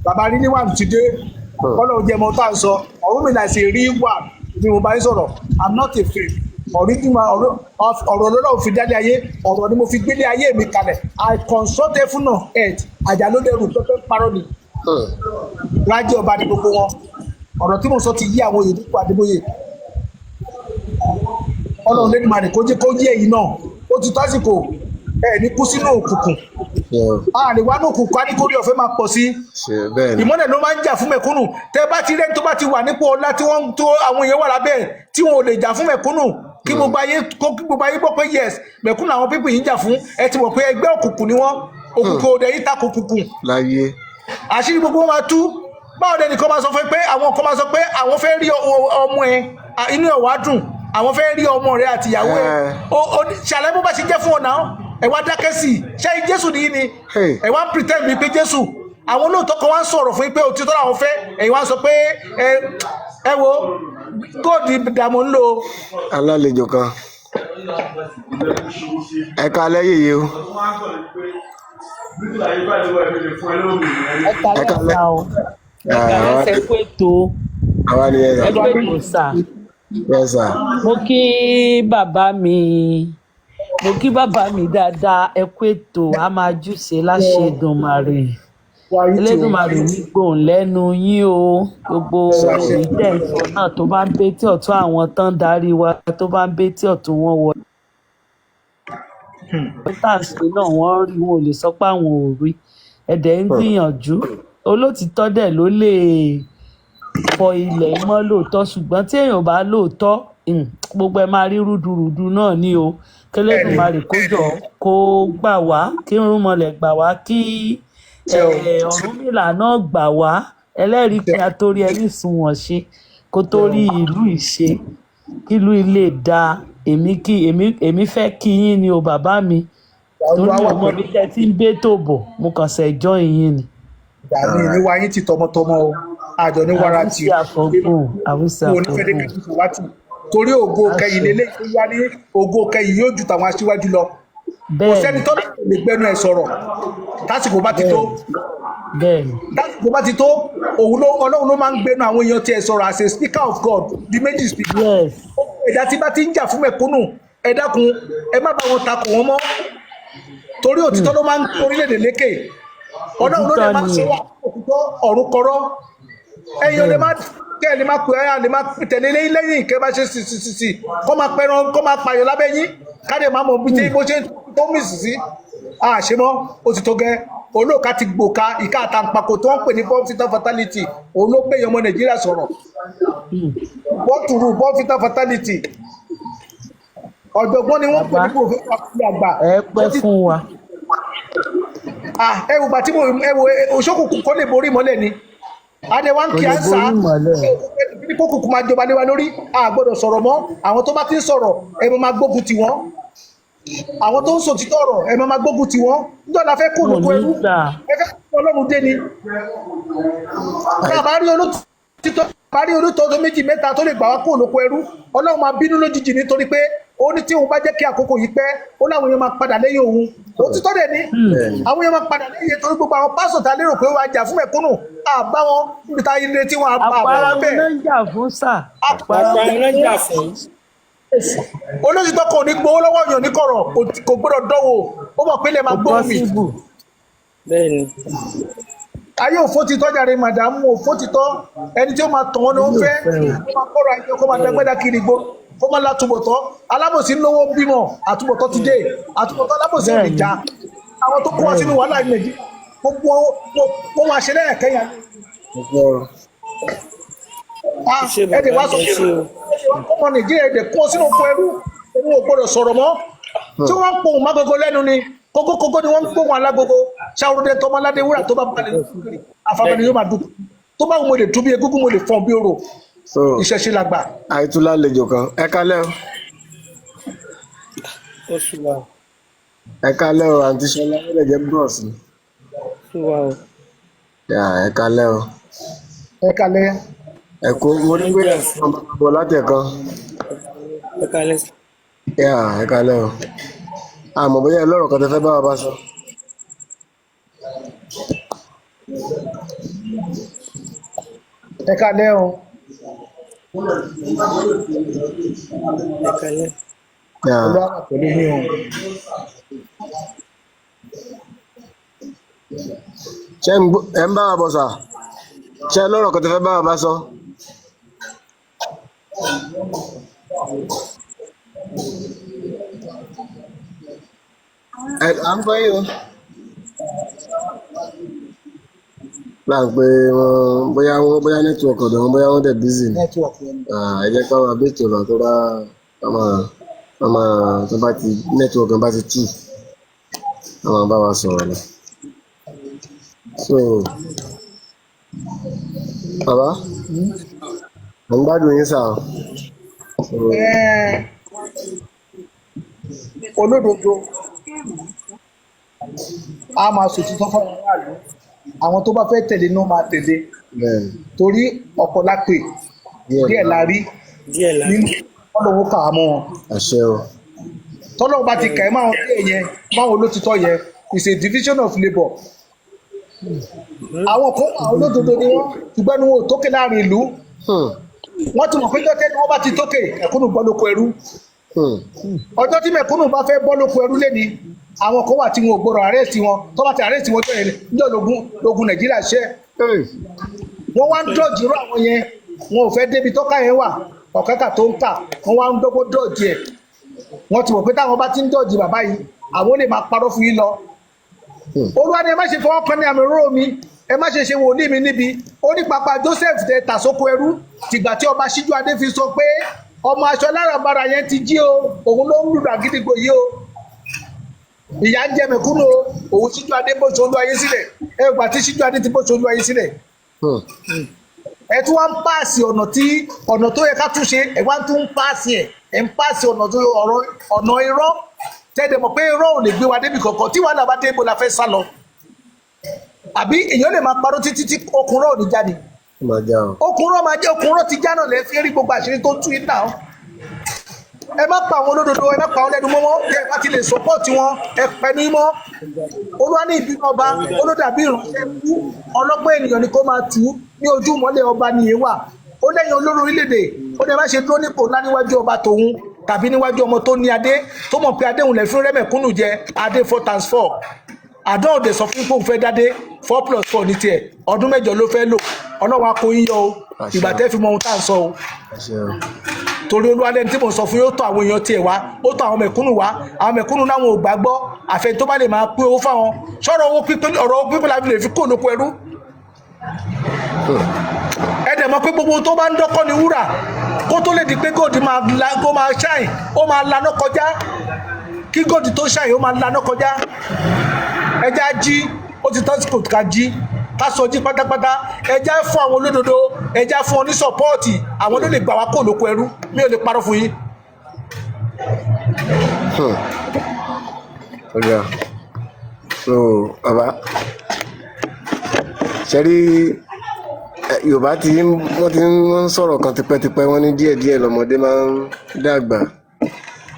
bàbá rí níwà ti dé Ọlọ́run jẹ́ mọ́ tá à ń sọ Ọ̀rúnmìlà ṣe rí wà ní mo bá ń sọ̀rọ̀ I'm not a fake ọ̀rọ̀ Ọlọ́run fi dálé ayé ọ̀rọ̀ ni mo fi gbélé ayé mi kalẹ̀ I consult efuna head àjàlódẹrù pẹ́pẹ́ parọ́ ni Rájí Ọba ní gbogbo wọn ọ̀rọ̀ tí mo sọ ti yí àwọn òye dípò Adébóyè Ọlọ́run lẹ́nu màdì kó jẹ́ kó yé èyí náà ó ti tásìkò ẹ̀ ní kú sínú òkùnkùn àríwá ní òkùnkùn á ní kórí ọ̀fẹ́ máa pọ̀ sí ìmọ́lẹ̀ ló máa ń jà fún mẹ̀kúnnù tẹ́ bá ti rẹ́ni tó bá ti wà nípò ọlá tí wọ́n tó àwọn èèyàn wà lábẹ́ tí wọn ò lè jà fún mẹ̀kúnnù kí gbogbo ayé gbọ́ pé yes mẹ̀kúnnù àwọn pípì yìí ń jà fún ẹ ti mọ̀ pé ẹgbẹ́ òkùnkùn ni wọ́n òkùnkùn òde yìí takò òkùnkùn àṣírí gbogbo wọn máa tú báwo dẹni kan máa sọ pé àwọn kan máa sọ pé àwọn fẹ́ rí ọmọ ẹ inú ẹ̀ wá dùn àwọn fẹ́ rí ọmọ rẹ àti ìyàwó ẹ ṣàlẹ́ bó bá ṣe jẹ́ fún ọ̀nà ẹ wá dákẹ́ sí i ṣé Jésù nìyí ni ẹ wá ń pretend mi pé Jésù àwọn olóòótọ́ kan wá ń sọ̀rọ̀ fún yín pé òtítọ́ làwọn fẹ́ ẹ̀yin wá sọ pé ẹ wo góòdì dààmú ń lò. alálejò kan ẹ ká lẹ́yìn yìí o ẹ ká lẹ́yìn o ẹ ká lẹ́sẹ̀ kó ètò àwa ni ẹ ẹgbẹ́ kò sà Yes, sir. mo kí bàbá mi dáadáa ẹ kú ètò a máa júṣe láṣẹ Èdùmàrè wáyé tí o Elédùmarè ní gbòòn lẹ́nu yín o gbogbo èyí tẹ̀ ń sọ náà tó bá ń bétí ọ̀tún àwọn tán ń darí wa tó bá ń bétí ọ̀tún wọn wọ tàǹsì náà wọ́n rí wọn ò lè sọ pé àwọn ò rí ẹ̀dẹ̀ ń gbìyànjú olótìtọ́ dẹ̀ ló lè fọ ilẹ̀ mọ́ lóòótọ́ ṣùgbọ́n tí èèyàn bá lóòótọ́ gbogbo ẹ máa rí rúdurùdu náà ní o k'Elédùmarè kó jọ kó gbà wá kí irúnmọlẹ̀ gbà wá kí Ọ̀rúnmìlà náà gbà wá ẹlẹ́rìí pé atórí ẹni sunwọ̀n ṣe kó tó rí ìlú ìṣe kí ìlú ilé dáa èmi fẹ́ kí yín ni o bàbá mi torí ọmọ mi tẹ́ tí ń gbé tó bọ̀ mo kàn ṣẹ̀jọ́ yín ni. ìdààmú ní wáyé tí tọmọtọmọ o àjọ ní wàrà tí àwùsí àfọ̀gbọ̀n torí ògo kẹyìn lélẹ́yìn tó yá ní ògo kẹyìn yóò ju tàwọn aṣíwájú lọ kò sẹ́ni tó lè gbẹnu ẹ̀ sọ̀rọ̀ tásìkò bá ti tó tásìkò bá ti tó Ọlọ́run ló máa ń gbẹnu àwọn èèyàn tí ẹ sọ̀rọ̀ as a speaker of God the méjì speaker ẹ̀dá tí bá ti ń jà fún mẹ̀kúnnù ẹ dákun ẹ má bá wọn takò wọn mọ́ torí òtítọ́ ló máa ń gbé orílẹ̀-èdè lékè Ọlọ́run ló lè máa ṣe wà òtítọ́ ọ̀run kọrọ́ ẹ̀yin lè máa kẹ́ ẹ lè máa pè ẹ́ lè máa tẹ̀lé lẹ́yìn kẹ́ bá ṣe sì kọ́ máa pẹran kọ́ máa pààyàn lábẹ́ yín káde máa mọ̀ bí bó ṣe tó mì sí àṣemọ́ ó ti tó gẹ́ olóòka ti gbòka ìka àtàǹpàkò tó ń pè ní bọ́ǹfìtà fatality òun ló gbé ọmọ Nàìjíríà sọ̀rọ̀ bọ́tùrù bọ́ǹfìtà fatality ọ̀jọ̀gbọ́n ni wọ́n pè ní pòfẹ́sọ̀ àgbà ẹ pẹ́ fún wa. ẹwù gbà tí ẹwù òṣòkùnkùn kọ́ lè borí mọ́lẹ̀ ni adéwà ń kí à ń sá ní kókùnkù máa jọba lé wa lórí a gbọ́dọ̀ sọ̀rọ̀ mọ́ àwọn tó bá ti ń sọ̀rọ̀ ẹ máa gbógun tì wọ́n àwọn tó ń sọ títọ́ ọ̀rọ̀ ẹ máa gbógun tì wọ́n níjọ́ la fẹ́ kó olùkó ẹrú ẹ fẹ́ kó Ọlọ́run dé ni bá rí olótọ́ tó méjì mẹ́ta tó lè gbà wá kó olùkó ẹrú Ọlọ́run máa bínú lójijì nítorí pé ó ní tí òun bá jẹ́ kí àkókò yìí pẹ́ ó láwọn èèyàn máa padà lẹ́yìn òun òtítọ́ dẹ̀ ni àwọn èèyàn máa padà lẹ́yìn torí gbogbo àwọn pásọ̀ tá a lérò pé wọ́n á jà fún mẹ̀kúnnù àbá wọn níbi tá a yẹn tí wọ́n á bá àwọn bẹ́ẹ̀. àpárá ló ń jà fún sà. àpárá ló ń jà fún. olóṣìṣẹ́ kan ò ní gbowó lọ́wọ́ èèyàn ní kọ̀rọ̀ kò gbọ́dọ̀ dánwò ó mọ̀ pé lè máa gbóhùn mi. bẹ́ẹ̀ni. ayé òfó ti tọ́jà rẹ̀ màdàmú òfó ti tọ́ ẹni tí ó máa tàn wọ́n ló ń fẹ́ kó máa kọ́ra ẹjọ́ kó máa dẹ́gbẹ́dá kiri gbó kó máa látúbọ̀tọ́ alábòsí lówó bímọ àtúbọ̀tọ́ ti dé àtúbọ̀tọ́ alábòsí ò lè já àwọn tó kó wá sínú wàhálà Nàìjíríà gbogbo wọn máa ṣe lẹ́yìn kẹ́yà ẹ̀dẹ̀ wá sọ ọmọ Nàìjíríà ẹ̀dẹ̀ kó sínú oko ẹrú ẹrú ò gbọdọ̀ sọ̀rọ̀ mọ́ tí wọ́n ń pohùn mágogo lẹ́nu ni kókókókó ni wọ́n ń pohùn alágogo ṣàwùrọ̀dẹ tọmọ aládé wúrà tó bá balẹ̀ àfàbẹ̀ni yóò máa dùn tó bá mo lè tú bí egúngún mo lè fọ́n bí orò ìṣẹ̀ṣe làgbà. àìtúlá lejò kan ẹ kálẹ́ o. ó ṣùgbọ́n. ẹ kálẹ́ o àǹtí Ṣọlá ó lè jẹ́ bros ni. ṣùgbọ́n o. ẹ kálẹ́ o. ẹ kálẹ́. ẹ kó mo ní pé ọmọ bọ̀ látẹ̀kan. ẹ kálẹ́. ẹ kálẹ́ o. àmọ́ bóyá ẹlọ́rọ̀ kan tẹ fẹ́ bá wa bá sọ. ẹ kálẹ́ o. ẹ kálẹ́. olúwa pẹ̀lú mi o. ṣé ẹ ń bá wa bọ̀ sà ṣé ẹlọ́rọ̀ kan tẹ fẹ́ bá wa bá sọ. à ń gbọ́ yìí o. láǹpẹ́ wọn bóyá nẹ́tíwọ̀kì ọ̀dọ̀ wọn bóyá wọn dẹ̀ bízì ni ẹ jẹ́ ká máa bẹ́ẹ̀ tó lọ tó bá ti nẹ́tíwọ̀kì bá ti tù wọn máa bá wa sọ̀rọ̀ lọ. so bàbá mo ń gbádùn yín sà. olódodo a máa sòtítọ́ fún àwọn aráàlú àwọn tó bá fẹ́ tẹ̀lé náà máa tẹ̀lé torí ọ̀pọ̀ la pè díẹ̀ la rí nínú ọlọ́wọ́ kà á mọ́ wọn. àṣẹ o. tọ́lọ́wọ́ bá ti kà ẹ́ máwọn díẹ̀ yẹn máwọn olótìtọ́ yẹn is a division of labour. àwọn kan àwọn olódodo ni wọ́n ṣùgbọ́n ní wọn ò tókè láàrin ìlú wọ́n ti mọ̀ pé jọ́tẹ́ ni wọ́n bá ti tókè mẹ̀kúnnù bọ́ lóko ẹrú ọjọ́ tí mẹ̀kúnnù bá fẹ́ bọ́ lóko ẹrú lẹ́ni àwọn kan wà tí wọn ò gbọ́dọ̀ àrẹ́sì wọn tó bá ti àrẹ́sì wọn tó yẹn níjọ́ lógun Nàìjíríà ṣẹ́ wọ́n wá ń dọ̀jì rú àwọn yẹn wọn ò fẹ́ débi tọ́ka yẹn wà ọ̀kẹ́kà tó ń tà wọ́n wá ń dọ́gbọ́ dọ̀jì ẹ̀ wọ́n ti mọ̀ pé táwọn bá ti ń dọ̀jì bàbá yìí àwọn lè máa parọ́ fún yín lọ. Olúwa ni ẹ má ṣe fọwọ́ kan ní àmì òróró mi ẹ má ṣe ṣe wòlíì mi níbi ó ní papa Joseph tẹ tà sóko ẹrú tìgbà tí ọba Síjú Adé fi sọ pé ọmọ aṣọ aláràbarà yẹn ti jí o òun ló ń lùlù àgídìgbò yìí o ìyá ń jẹ mẹ̀kúnnù o òun Síjú Adé bó ṣe olú ayé sílẹ̀ ẹ gbà tí Síjú Adé ti bó ṣe olú ayé sílẹ̀ ẹ tún wá ń páàsì ọ̀nà tó yẹ ká tún ṣe ẹ wá tún ń páàsì ẹ ń páàsì ọ̀nà irọ́ tẹ́lẹ̀ mọ̀ pé irọ́ ò lè gbé wa débi kankan tí wàhálà bá dé ibo la fẹ́ sá lọ àbí èèyàn lè máa parọ́ títí tí okùn rọ̀ ò ní jáde okùn rọ̀ máa jẹ́ okùn rọ̀ ti já náà lẹ́ fi rí gbogbo àṣírí tó tú iná ẹ má pa àwọn olódodo ẹ má pa àwọn lẹ́nu mọ́mọ́ ẹ bá ti lè sọ́pọ́ọ̀tì wọn ẹ pẹ̀lú mọ́ Olúwa ní ìbínú ọba olódàbí ìránṣẹ́ kú ọlọ́gbọ́n ènìyàn ni kó máa tù ú ní ojú mọ́lẹ̀ ọba nìyẹn wà ó lẹ́yìn olórí orílẹ̀-èdè ó ní ẹ má ṣe dúró nípò ńlá níwájú ọba tòun tàbí níwájú ọmọ tó ní adé tó mọ̀ pé adéhùn lẹ̀ fún rẹ́mẹ̀kúnnù jẹ adé 4x4 àdán òde sọ fún pòun fẹ́ dádé 4+4 ní tiẹ̀ ọdún 7 ló fẹ́ lò ọlọ́run á kó yín yọ o ìgbà tẹ́ fi mọ ohun tá à ń sọ o torí Olúwa lẹ́ni tí mo sọ fún yóò tọ̀ àwọn èèyàn tiẹ̀ wá ó tọ̀ àwọn mẹ̀kúnnù wá àwọn mẹ̀kúnnù náà wọn ò gbàgbọ́ àfẹ́ tó bá lè máa pín owó fáwọn sọ̀rọ̀ owó pípé la fi lè fi kó lóko ẹrú ẹ dẹ̀ mọ̀ pé gbogbo tó bá ń dọ́kọ́ ni wúrà kó tó lè di pé góòdì máa ṣáì ó máa laná kọjá kí góòdì tó ṣáì ó máa laná kọjá ẹja jí ó ti tọ́sí kò ká jí ká sọ jí pátápátá ẹja fún àwọn olódodo ẹja fún ọ ní sọpọ́ọ̀tì àwọn ló lè gbà wá kó lóko ẹrú mi ò lè parọ́ fún yín. ọjà so bàbá ṣẹ́rí Yorùbá wọ́n ti ń sọ̀rọ̀ kan tipẹ́tipẹ́ wọ́n ní díẹ̀díẹ̀ lọ́mọdé máa ń dàgbà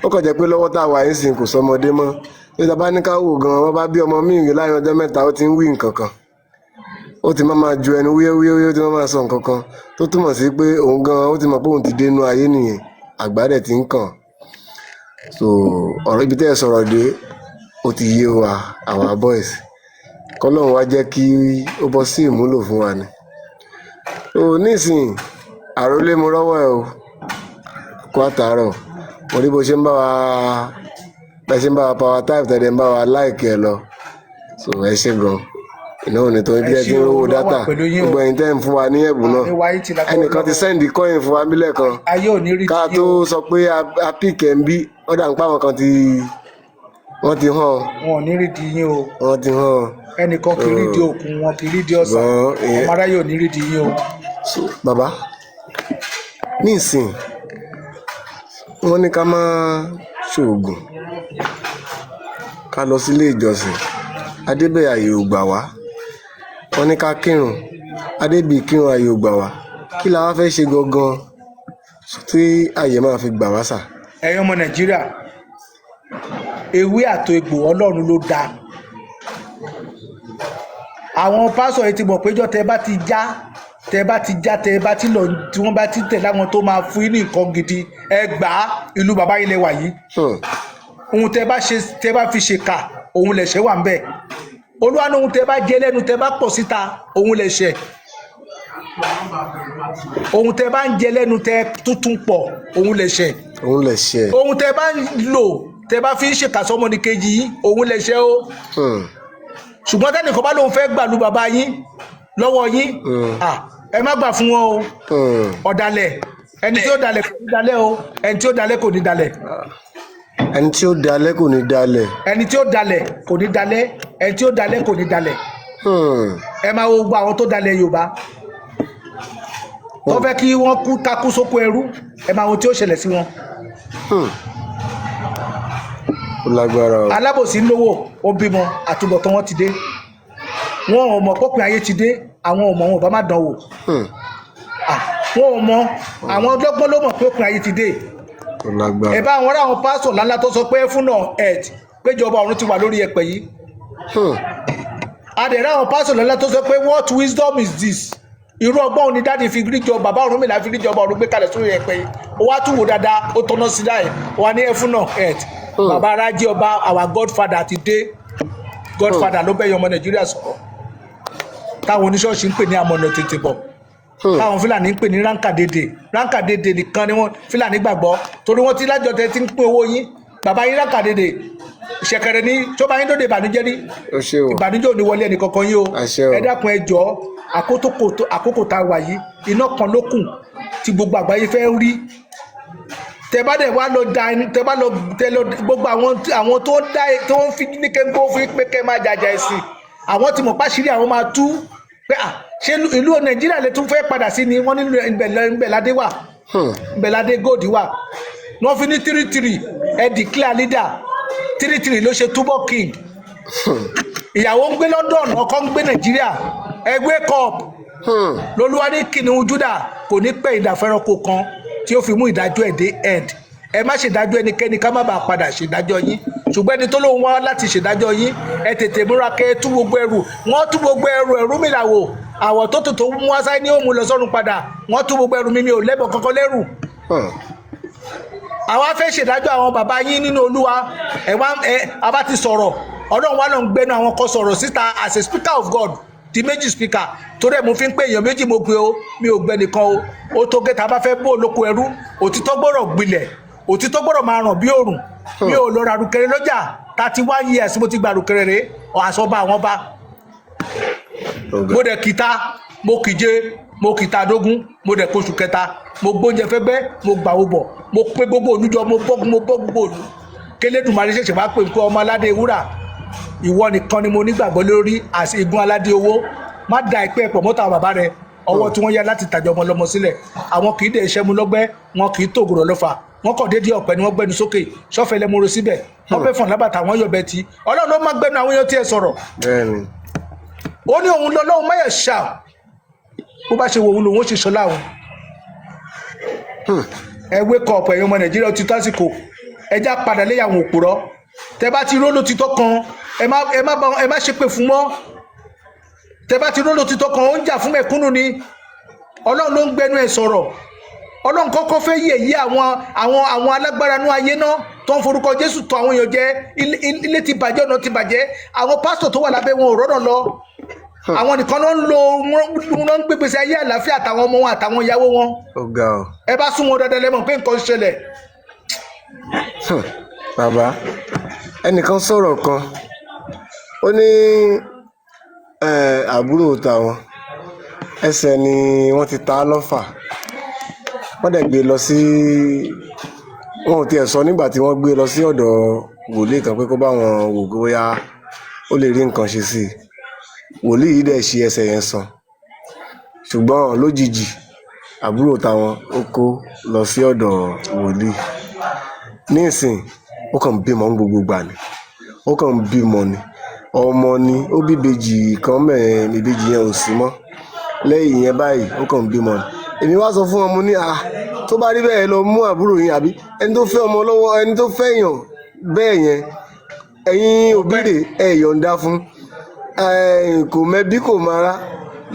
ó kàn jẹ́ pé lọ́wọ́ tá a wà yín sìn kò sọmọdé mọ́ bí tá a bá ní ká wò gan wọ́n bá bí ọmọ míì rí láàrin ọjọ́ mẹ́ta ó ti ń wí nǹkan kan ó ti máa ju ẹnu wíyẹ́wíyẹ́ ó ti máa sọ nǹkan kan tó túmọ̀ sí pé òun gan ó ti mọ̀ pé òun ti dénú ayé nìyẹn àgbà dẹ̀ ti ń kàn so ọ̀rọ̀ ibi tẹ́ ẹ sọ̀rọ̀ dé ó ti yé wa àwa boys kọ́lọ́run wá jẹ́ kí ó bọ́ sí ìmúlò fún wa ni nísìnyí àròlé mo rọ́wọ́ ẹ o kó àtàárọ̀ mo rí bó ṣe ń bá wa power type tẹ̀lé ń bá wa like ẹ lọ so ẹ ṣe gan ìnáwó ni tó ń bí ẹ ti ń rówó dátà gbogbo ẹ̀yin tẹ́ ń fún wa ní ẹ̀bùn náà ẹnìkan ti sẹ́ndì coin fún wa mílẹ̀ kan ká tó sọ pé a pick ẹ̀ ń bí ó dà ń pa àwọn kan wọ́n ti hàn wọn ò ní rí di yín o wọ́n ti hàn ẹnìkan kì í rí di òkun wọn kì í rí di ọ̀sán ọmọ aráyé ò ní rí di yín o. bàbá ní ìsìn wọ́n ní ká máa ṣoògùn ká lọ sílé ìjọsìn adébẹ̀ àyè ò gbà wá wọ́n ní ká kírun adébí kírun àyè ò gbà wá kí la wá fẹ́ ṣe gangan tí àyè máa fi gbà wá sà. ẹ̀yin ọmọ Nàìjíríà ewé àtò egbò Ọlọ́run ló dáa àwọn pásọ̀ yìí ti mọ̀ péjọ tẹ bá ti já tẹ bá ti lọ tí wọ́n bá ti tẹ̀ láwọn tó máa fún yín ní nǹkan gidi ẹ gbà á ìlú bàbá yìí lẹ wà yìí ohun tẹ bá fi ṣe kà òun lẹ̀ṣẹ̀ wà ń bẹ̀ Olúwa ní ohun tẹ bá jẹ lẹ́nu tẹ bá pọ̀ síta òun lẹ̀ṣẹ̀ ohun tẹ bá ń jẹ lẹ́nu tẹ tuntun pọ̀ òun lẹ̀ṣẹ̀ ohun tẹ bá ń lò tẹ bá fi ń ṣèkà sọmọnì kejì yìí òun lẹ̀ṣẹ̀ o ṣùgbọ́n tẹ́nìkan bá lóun fẹ́ gbàlú bàbá yín lọ́wọ́ yín ẹ má gbà fún wọn o ọ̀dàlẹ̀ ẹni tí ó dalẹ̀ kò ní dalẹ̀ o ẹni tí ó dalẹ̀ kò ní dalẹ̀. ẹni tí ó dalẹ̀ kò ní dalẹ̀. ẹni tí ó dalẹ̀ kò ní dalẹ̀ ẹni tí ó dalẹ̀ kò ní dalẹ̀. ẹ máa wo gbogbo àwọn tó dalẹ̀ Yorùbá tó fẹ́ kí wọ́n takú sóko ẹrú ẹ máa wo tí ó ṣẹlẹ̀ sí wọn. lágbára o. alábòsí ń lówó ó bímọ àtúbọ̀tán wọn ti dé wọn ò mọ̀ pópin ayé ti dé àwọn ò mọ̀ wọn ò bá má dán wò wọn ò mọ̀ àwọn ọlọ́gbọ́n ló mọ̀ pópin ayé ti dé ẹ bá àwọn ará àwọn pásọ̀ lálá tó sọ pé fún náà ẹ̀ẹ́d péjọba ọ̀run ti wà lórí ẹ̀pẹ̀ yìí adẹ̀rẹ́ àwọn pásọ̀ lálá tó sọ pé what wisdom is this irú ọgbọ́n òní dáàdi fi ríjọ bàbá Ọ̀rúnmìlà fi ríjọ ọba ọ̀run gbé kalẹ̀ sórí ẹ̀pẹ́ yìí ó wá tún wò dáadáa ó tọ́nà sí dáì ó wà ní ẹfún náà ẹ̀t bàbá arájí ọba our godfather ti dé godfather ló bẹ́yẹ ọmọ Nàìjíríà sọ̀rọ̀ táwọn oníṣọ́ọ̀ṣì ń pè ní amọ̀nà tètè bọ̀ táwọn Fúlàní ń pè ní ránkàdédè nìkan ni wọ́n Fúlàní gbàgbọ́ torí wọ́n ti lájọ tẹ ti ń pín owó yín bàbá yín ránkàdédè ṣẹ̀kẹ̀rẹ̀ ní tó bá yín tó de ìbànújẹ́ ní ìbànújẹ́ ò ní wọlé ẹnì kankan yín o ẹ dákun ẹ jọ̀ọ́ àkókò tá a wà yìí iná kan ló kù tí gbogbo àgbáyé fẹ́ rí tẹ bá dẹ̀ wá lọ da tẹ bá lọ gbogbo àwọn tó ń fi ní kẹ́ńkó fún pé kẹ́ máa jàjà ẹ̀sìn àwọn tí mọ̀ páṣírí àwọn máa tú pé ṣé ìlú Nàìjíríà lè tún fẹ́ padà sí ni wọ́n nílò ìbẹ̀ládé wà ìbẹ̀ládé gold wà wọ́n fi ní 3-3 ẹ declare leader 3-3 ló ṣe túbọ̀ king ìyàwó ń gbé London ọkọ ń gbé Nàìjíríà ẹgbẹ́ cup lolúwa ní kìnìún Júdà kò ní pẹ́ ìdàfẹ́rànkò kan tí ó fi mú ìdájọ́ ẹ̀ dé end ẹ má ṣèdájọ́ ẹnikẹ́ni ká má bàa padà ṣèdájọ́ yín ṣùgbọ́n ẹni tó lóun wá láti ṣèdájọ́ yín ẹ tètè múra kẹ́ ẹ tú gbogbo ẹrù wọ́n tú gbogbo ẹrù Ọ̀rúnmìlà wò àwọ̀ tó tòtò mú wá sáyé ní òun lọ sọ́run padà wọ́n tú gbogbo ẹrù mi ò lẹ́bọ̀ kankan lẹ́rù àwa fẹ́ ṣèdájọ́ àwọn bàbá yín nínú Olúwa àbá ti sọ̀rọ̀ Ọlọ́run wa ló ń gbẹ́nu àwọn kan sọ̀rọ̀ síta as a speaker of God di méjì speaker torí ẹ̀ mo fi ń pè èèyàn méjì mo pe o mi ò gbẹ nìkan o ó tó gẹ́ta bá fẹ́ bó olóko ẹrú òtítọ́ gbọ́dọ̀ gbilẹ̀ òtítọ́ gbọ́dọ̀ máa ràn bí òrùn mi ò lọ ra rùkẹrẹ lọ́jà 31 years mo ti gba rùkẹrẹ rè àsọba àwọn bá mo dẹ̀ kìta mo kìje mo kìta dógún mo dẹ̀ kóṣù kẹta mo gbóúnjẹ fẹ́gbẹ́ mo gbà wo bọ̀ mo pé gbogbo olújọ mo bọ́ gbogbo olú kélédùmarè ṣẹ̀ṣẹ̀ bá pè ń pé ọmọ aládé wúrà ìwọ nìkan ni mo nígbàgbọ́ lórí àti igun aládé owó má da ìpẹ́ pọ̀ mọ́tò àwọn bàbá rẹ ọwọ́ tí wọ́n yá láti tàjọ ọmọ lọ́mọ sílẹ̀ àwọn kì í dẹ̀ ṣẹ́mu lọ́gbẹ́ wọn kì í tògùrọ̀ lọ́fà wọn kọ̀ déédéé ọ̀pẹ ni wọ́n gbẹnu sókè sọ́fẹ́ lẹ́mọ́rọ́ síbẹ̀ wọ́n fẹ́ fọ̀n lábàtà wọn yọ̀bẹ tí Ọlọ́run ló má gbẹnu àwọn èèyàn tí ẹ sọ̀rọ̀ ó ní òun lọ́lọ́run máyẹ̀ ṣá bó bá ṣe wo òun lòun ó ṣe ṣọlá òun ẹ wé kọ ọ̀pọ̀ ẹ̀yọ́ ọmọ Nàìjíríà ti tásìkò ẹjá padà lẹ́yìn àwọn òpùrọ́ tẹ bá ti rólò títọ́ kan ẹ má ṣépè fún mọ́ tẹ bá ti rólò títọ́ kan ó ń jà fún mẹ̀kúnnù ni Ọlọ́run ló ń gbẹnu ẹ̀ sọ̀rọ̀ Ọlọ́run kọ́kọ́ fẹ́ yẹ̀yẹ́ àwọn alágbára nú ayé náà tó ń forúkọ Jésù tọ̀ àwọn èèyàn jẹ ilé ti bàjẹ́ ọ̀nà ti bàjẹ́ àwọn pásítọ̀ tó wà lábẹ́ wọn ò rọ́nà lọ àwọn nìkan ló ń lo wọn ń gbégbèsè ayé àlàáfíà àtàwọn ọmọ wọn àtàwọn ìyàwó wọn ẹ bá sún wọn dandan lẹ́mọ̀ pé nǹkan ń ṣẹlẹ̀. bàbá ẹnìkan sọ̀rọ̀ kan ó ní àbúrò tàwọn ẹsẹ̀ ni wọ́n ti ta á lọ́fà wọ́n dẹ̀ gbé lọ sí wọn ò tiẹ̀ sọ nígbà tí wọ́n gbé lọ sí ọ̀dọ̀ wòlíì kan pé kó bá wọn wò bóyá ó lè rí nǹkan ṣe sí i wòlíì yìí dẹ̀ ṣe ẹsẹ̀ yẹn sàn ṣùgbọ́n lójijì àbúrò táwọn ó kó lọ sí ọ̀dọ̀ wòlíì nísìn ó kàn bímọ ń gbogbo gbà ni ó kàn bímọ ni ọmọ ni ó bí ìbejì kan mẹ́rin ìbejì yẹn ò sí mọ́ lẹ́yìn yẹn báyìí ó kàn bímọ ni èmi wá sọ fún ọmọ ní tó bá rí bẹ́ẹ̀ lọ mú àbúrò yín àbí ẹni tó fẹ́ ọmọ lọ́wọ́ ẹni tó fẹ́ yàn bẹ́ẹ̀ yẹn ẹ̀yin òbí rẹ̀ ẹ̀ yọ̀ǹda fún kò mẹ́bí kò mara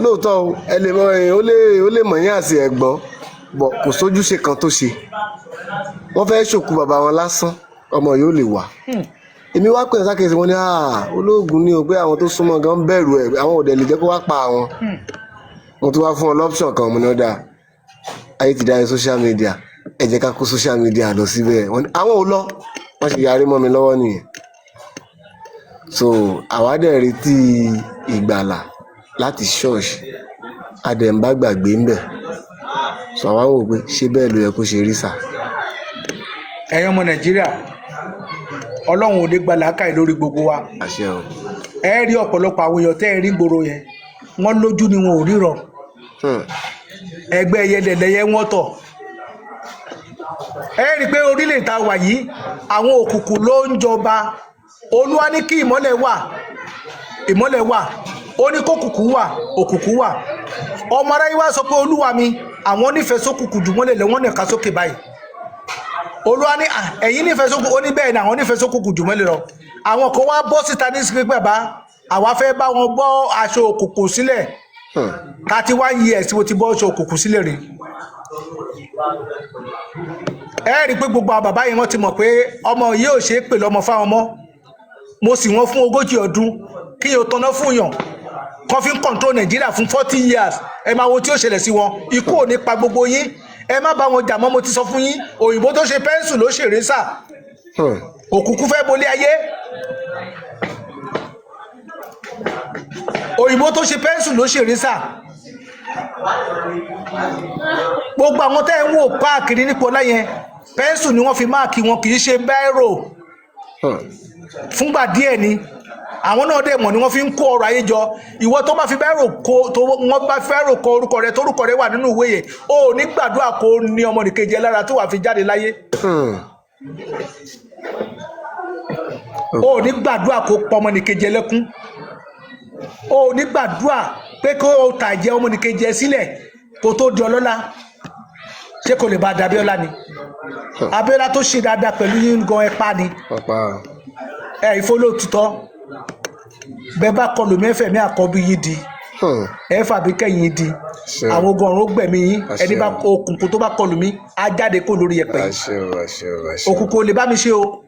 lóòótọ́ ó lè mọ̀ yín àti ẹ̀gbọ́n bọ̀ kò sójúṣe kan tó ṣe wọ́n fẹ́ ṣòkú bàbá wọn lásán ọmọ yóò lè wà èmi wá pè ní sákèsí wọn ní olóògùn ní o pé àwọn tó súnmọ́ gan bẹ̀rù ẹ̀ àwọn òdẹ̀ lè jẹ́ kó wá pa àwọn mo tún wá fún ọ lọ́pṣọ̀n kan mo ní ọ̀dà ayé ti dáre social media ẹ jẹ́ ká kó social media lọ síbẹ̀ àwọn ò lọ wọ́n ṣe yarí mọ́ mi lọ́wọ́ nìyẹn so àwa dẹ̀ retí ìgbàlà láti ṣọ́ọ̀ṣì adẹ̀mbá gbàgbé ń bẹ̀ so àwa wò pé ṣé bẹ́ẹ̀ ló yẹ kó ṣe rí sà. ẹ̀yin ọmọ Nàìjíríà Ọlọ́run ò ní gba làákàyè lórí gbogbo wa àṣẹ o ẹ rí ọ̀pọ̀lọpọ̀ àwọn èèyàn tẹ́ ẹ rí gbòòrò yẹn wọ́n lójú ni wọn ò ríran ẹgbẹ́ ẹyẹlẹ̀lẹ́yẹ wọ́n tọ̀ ẹ rí i pé orílẹ̀ ìta wà yìí àwọn òkùnkùn ló ń jọba Olúwa ní kí ìmọ́lẹ̀ wà ó ní kókùnkùn wà òkùnkùn wà ọmọ aráyé wá sọ pé Olúwa mi àwọn nífẹ̀ẹ́ sókùnkùn jù mọ́lẹ̀ lẹ́wọ́n nẹ̀ka sókè báyìí Olúwa ní ẹ̀yin nífẹ̀ẹ́ sókùnkùn ó ní bẹ́ẹ̀ ni àwọn nífẹ̀ẹ́ sókùnkùn jù mọ́lẹ̀ lọ àwọn kan wá bọ́ síta ní sí pé bàbá àwa fẹ́ bá wọn bọ́ aṣọ òkùnkùn sílẹ̀ 31 years tí mo ti bọ́ ṣe òkùnkùn sílẹ̀ rè ẹ rí i pé gbogbo àwọn bàbá yẹn wọ́n ti mọ̀ pé ọmọ yìí ò ṣe é pè lọ́mọ fáwọn ọmọ mo sì wọ́n fún 40 ọdún kí o tanná fún yàn kan fi ń control Nàìjíríà fún 40 years ẹ máa wo tí ó ṣẹlẹ̀ sí wọn ikú ò ní pa gbogbo yín ẹ má bá wọn jà mọ́ mo ti sọ fún yín òyìnbó tó ṣe pẹ́ńsù ló ṣèrè sà òkùnkùn fẹ́ bolé ayé òyìnbó tó ṣe pẹ́ńsù ló ṣèrè sà gbogbo àwọn tẹ́ ń wò káàkiri nípò láyẹn pẹ́ńsù ni wọ́n fi máàkì wọn kì í ṣe báírò fúngbà díẹ̀ ni àwọn náà dẹ̀ mọ̀ ni wọ́n fi ń kó ọrọ̀ ayé jọ ìwọ tó bá fi báírò kó tó wọ́n bá fẹ́rò kọ orúkọ rẹ torúkọ rẹ wà nínú ìwé yẹn o ò ní gbàdúrà kó ní ọmọnìkejì ẹ lára tó wà fi jáde láyé o ò ní gbàdúrà kó pọ ọmọnìkejì ẹ lẹ́kún o ò ní gbàdúrà pé kó o tàjẹ ọmọnìkejì ẹ sílẹ̀ kó tó di ọlọ́lá ṣé kò lè bá dàbí ọlá ni Abíọ́lá tó ṣe dáadáa pẹ̀lú yín gan ẹ pa ni ẹ ìfọlọ́tutọ́ bẹ́ẹ̀ bá kọlù mẹ́fẹ̀mí àkọ́bí yín di ẹ fàbí kẹ́yìn di àwọn ogun ọ̀run gbẹ̀mí yín ẹni bá òkùnkùn tó bá kọlù mí á jáde kó lórí ẹ̀pẹ̀ òkùnkùn ò lè bá mi ṣe o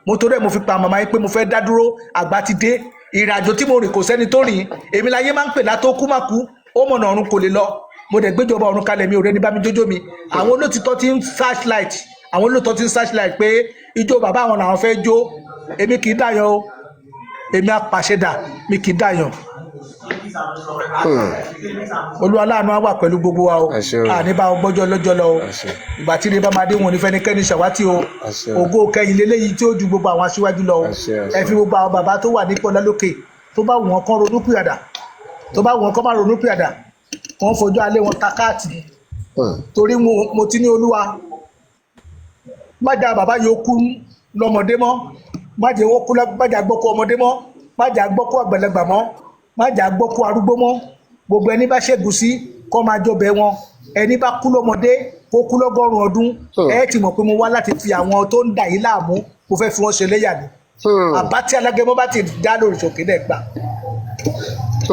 mo torí ẹ̀ mo fi pa màmá yín pé mo fẹ́ dá dúró àgbà ti dé ìrìnàjò tí mo rìn kò sẹ́ni tó rìn èmi láyé máa ń pè látó kú má kú ó mọ̀nà ọ̀run kò lè lọ mo dẹ̀ gbéjọba ọ̀run kalẹ̀ mi ò rẹ́ni bá mi jójó mi àwọn olótìtọ́ ti ń searchlight àwọn olótìtọ́ ti ń searchlight pé ijó bàbá àwọn làwọn fẹ́ jó èmi kì í dàyàn o èmi apàṣẹdà mi kì í dàyàn Olúwa láàánú á wà pẹ̀lú gbogbo wa o àní bá wọn gbọ́jọ́ lọ́jọ́ lọ o ìgbà tí ilé bá máa dé wọn ní fẹ́nikẹ́ni ṣàwátì o ògo kẹyìn lélẹ́yìí tí ó ju gbogbo àwọn aṣíwájú lọ o ẹ fi gbogbo àwọn bàbá tó wà nípò lálókè tó bá wù wọn kán ronú pìyàdà tó bá wù wọn kán má ronú pìyàdà wọn fojú alẹ́ wọn ta káàtì torí mo ti ní Olúwa má jà bàbá yóò kú lọ́mọdé mọ́ má jà gbọ́kú ọmọdé mọ́ má jà gbọ́kú àgbàlagbà mọ́ má jà gbọ́kú arúgbó mọ́ gbogbo ẹni bá ṣẹ́gun sí kọ́ máa jọbẹ̀ wọn ẹni bá kú lọ́mọdé kó kú lọ́gọ́rùn ọdún ẹ ti mọ̀ pé mo wá láti fi àwọn tó ń dà yín láàmú mo fẹ́ fi wọ́n ṣe léyà ni àbá tí alágẹmọ bá ti dá lórí ìṣòkè dẹ̀ gbà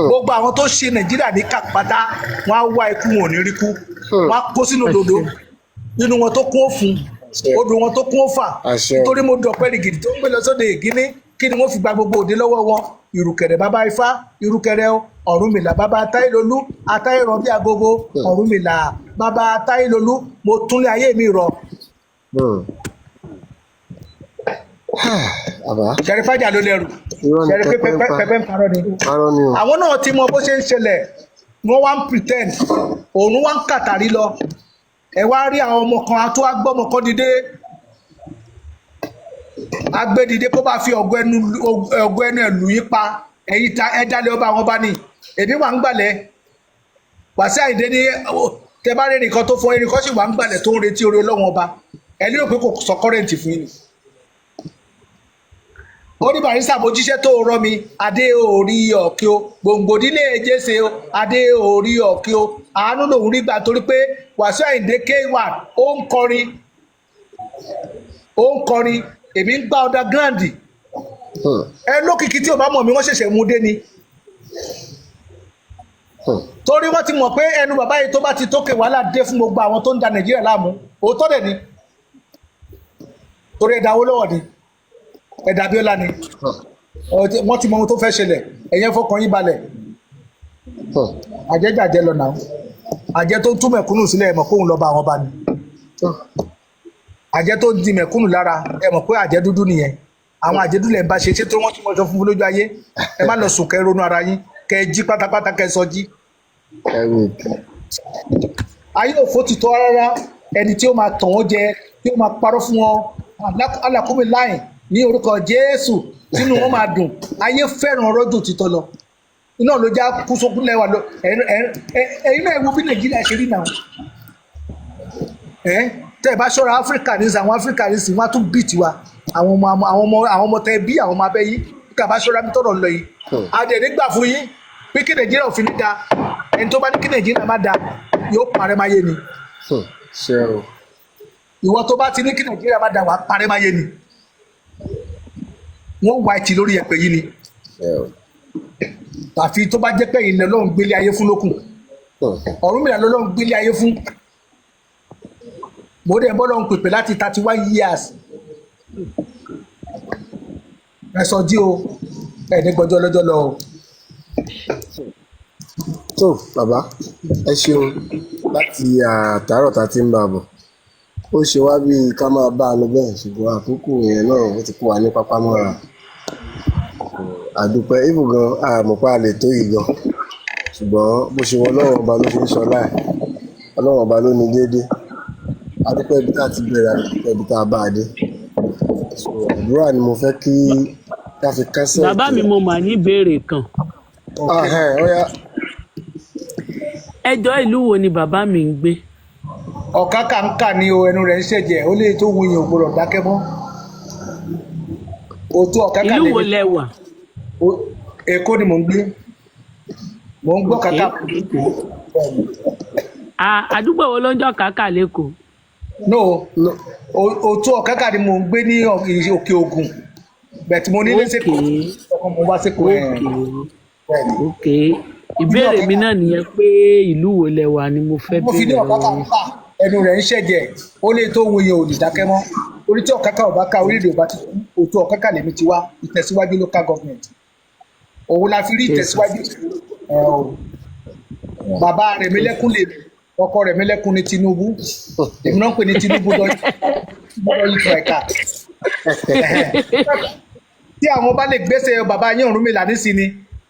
gbogbo àwọn tó ṣe Nàìjíríà ní kàpátá wọn á wá ikú wọn ò ní rí kú wọn á kó sínú òdodo nínú wọn tó kún òfun odò wọn tó kún òfà nítorí mo dọ̀pẹ́ rìgìdì tó ń gbé lọ sóde ìgíní kí ni wọ́n fi gba gbogbo òde lọ́wọ́ wọn ìrùkẹ̀rẹ̀ bàbá Ifá ìrùkẹ̀rẹ̀ Ọ̀rúnmìlà bàbá Táílolú atáìrọ̀ bí agogo Ọ̀rúnmìlà bàbá Táílolú mo túnlé ayé mi rọ. Ṣẹ̀rífájà ló lẹ́rù ṣẹ̀rí pẹ́pẹ́ ń parọ́ ni àwọn náà ti mọ bó ṣe ń ṣẹlẹ̀ wọ́n wá ń pretend òun wá ń kàtàrí lọ ẹ wá rí àwọn ọmọ kan tó agbọ́mọ kan dìde agbẹ́dìde kó bá fi ọ̀gọ́ ẹnu ẹ̀lú yín pa ẹ̀yìn ta ẹ dálé ọba wọn bá ní èmi wà ń gbàlẹ̀ Wàsíù Àyìndé ní tẹ bá rí nìkan tó fọ ẹnìkan sì wà ń gbàlẹ̀ tó ń retí orí Ọlọ́run ọba ẹ lérò pé kò sọ kọ́rẹ́ǹtì fún yín ó ní Barrister mo jíṣẹ́ tó rọ mi adé orí ọ̀kí o gbòǹgbòdílé jésè o adé orí ọ̀kí o àánú lòún rí gbà torí pé Wàsíù Àyìndé K1 ó ń kọrin èmi ń gbá underground ẹ lókìkí tí o bá mọ̀ mi wọ́n ṣẹ̀ṣẹ̀ mú dé ni torí wọ́n ti mọ̀ pé ẹnu bàbá yìí tó bá ti tókè wàhálà dé fún gbogbo àwọn tó ń da Nàìjíríà láàmú òótọ́ dẹ̀ ni torí ẹ̀dá owó lọ́wọ́ ni ẹ̀dá Abíọ́lá ni wọ́n ti mọ ohun tó fẹ́ ṣẹlẹ̀ ẹ̀yẹn fọkàn yín balẹ̀ àjẹjàjẹ lọ náà àjẹ tó ń tú mẹ̀kúnnù sílẹ̀ ẹ mọ̀ pé òun lọ́ba àwọn bá ní àjẹ tó ń di mẹ̀kúnnù lára ẹ mọ̀ pé àjẹ dúdú nìyẹn àwọn àjẹ dúdú lẹ̀ ń bá ṣe ṣé tó wọ́n ti mọ̀ sọ fún mi lójú ayé ẹ má lọ sùn kẹ́ ronú ara yín kẹ́ jí pátápátá kẹ́ sọ jí. ayé òfò ti tọ́ rárá ẹni tí ó máa tàn wọ́n jẹ tí ó máa parọ́ fún wọn alákùnrin láì ní orúkọ Jésù tínú wọn máa dùn ayé fẹ́ràn ọ̀rọ̀ dùn títọ́ lọ iná ló já kú sókún lẹ́wà lọ ẹ̀yin náà wo bí Nàìjíríà ṣe rí náà tẹ́ ẹ bá ṣọ́ra Áfíríkà ní àwọn Áfíríkà ní sìn wọ́n á tún bì tiwa àwọn ọmọ tẹ́ bí àwọn ọmọ abẹ́ yìí kí a bá ṣọ́ra mi tọ̀rọ̀ lọ yìí adẹ̀ nígbà fún yín pé kí Nàìjíríà òfin ní da ẹni tó bá ní kí Nàìjíríà má da yóò parẹ́ máyé ni ìwọ tó bá ti ní kí Nàìjíríà má da wà parẹ́ máyé ni wọ́n wá ìtì lórí ẹ̀pẹ̀ yìí ni tàfi tó bá jẹ́ pé ilẹ̀ Ọlọ́run gbélé ayé fún lókun Ọ̀rúnmìlà lọ́lọ́run gbélé ayé fún mo dẹ̀ bọ́ lọ́run pèpè láti 31 years ẹ sọ jí o ẹ ní gbọ́jọ́ lọ́jọ́ lọ o. tó bàbá ẹ ṣeun láti àtàárọ̀ tá a ti ń bá a bọ̀ ó ṣe wá bíi ká máa bá a lọ bẹ́ẹ̀ ṣùgbọ́n àkókò yẹn náà ó ti kó wa ní pápá mọ́ra àdúpẹ́ ibù gan àmọ̀pá lè tó yìí gan ṣùgbọ́n bó ṣe wọ ọlọ́run ọba ló ṣe ń ṣọlá ẹ̀ ọlọ́run ọba ló ní déédéé àdúpẹ́ ibi tá a ti bẹ̀rẹ̀ àdúpẹ́ ibi tá a bá a dé àdúrà ni mo fẹ́ kí ká fi kásẹ̀. bàbá mi mo mà ní ìbéèrè kan. ẹjọ́ ìlú wo ni bàbá mi ń gbé. ọ̀kákà ń kà ní o ẹnu rẹ̀ ń ṣẹ̀jẹ̀ ó lè tó wuyin ò gbọdọ̀ dákẹ́ mọ́. òtún ọ̀kákà ìlú wo lẹ wà. Èkó ni mò ń gbé mò ń gbọ́ kàkà. àdúgbò wo ló ń jọ kàkà lẹ́kọ̀ọ́. no òtún ọ̀kákà ni mò ń gbé ní Òkè Ògùn bẹ̀tì mo ní lẹ́sẹ̀kọ̀ ọkọ̀ mo wá sẹ́kọ̀ ẹ̀. ok ìbéèrè mi náà nìyẹn pé ìlú wo lẹ wà ni mo fẹ́ mo fi ní ọ̀kákà ń kà ẹnu rẹ̀ ń ṣẹ̀jẹ̀ ó lè tó wuyin ò lè dákẹ́ mọ́ orí tí ọ̀kákà ò bá ká orílẹ̀-èdè ò bá ti kú òtún ọ̀kákà lèmi ti wá ìtẹ̀síwájú local government òun la fi rí ìtẹ̀síwájú bàbá Rẹ̀mílẹ́kún lè ọkọ Rẹ̀mílẹ́kún ní Tinubu èmi náà ń pè ní Tinubu lọ́yìn tẹ̀ka tí àwọn bá lè gbèsè bàbá yín Ọ̀rúnmìlà nísìnyí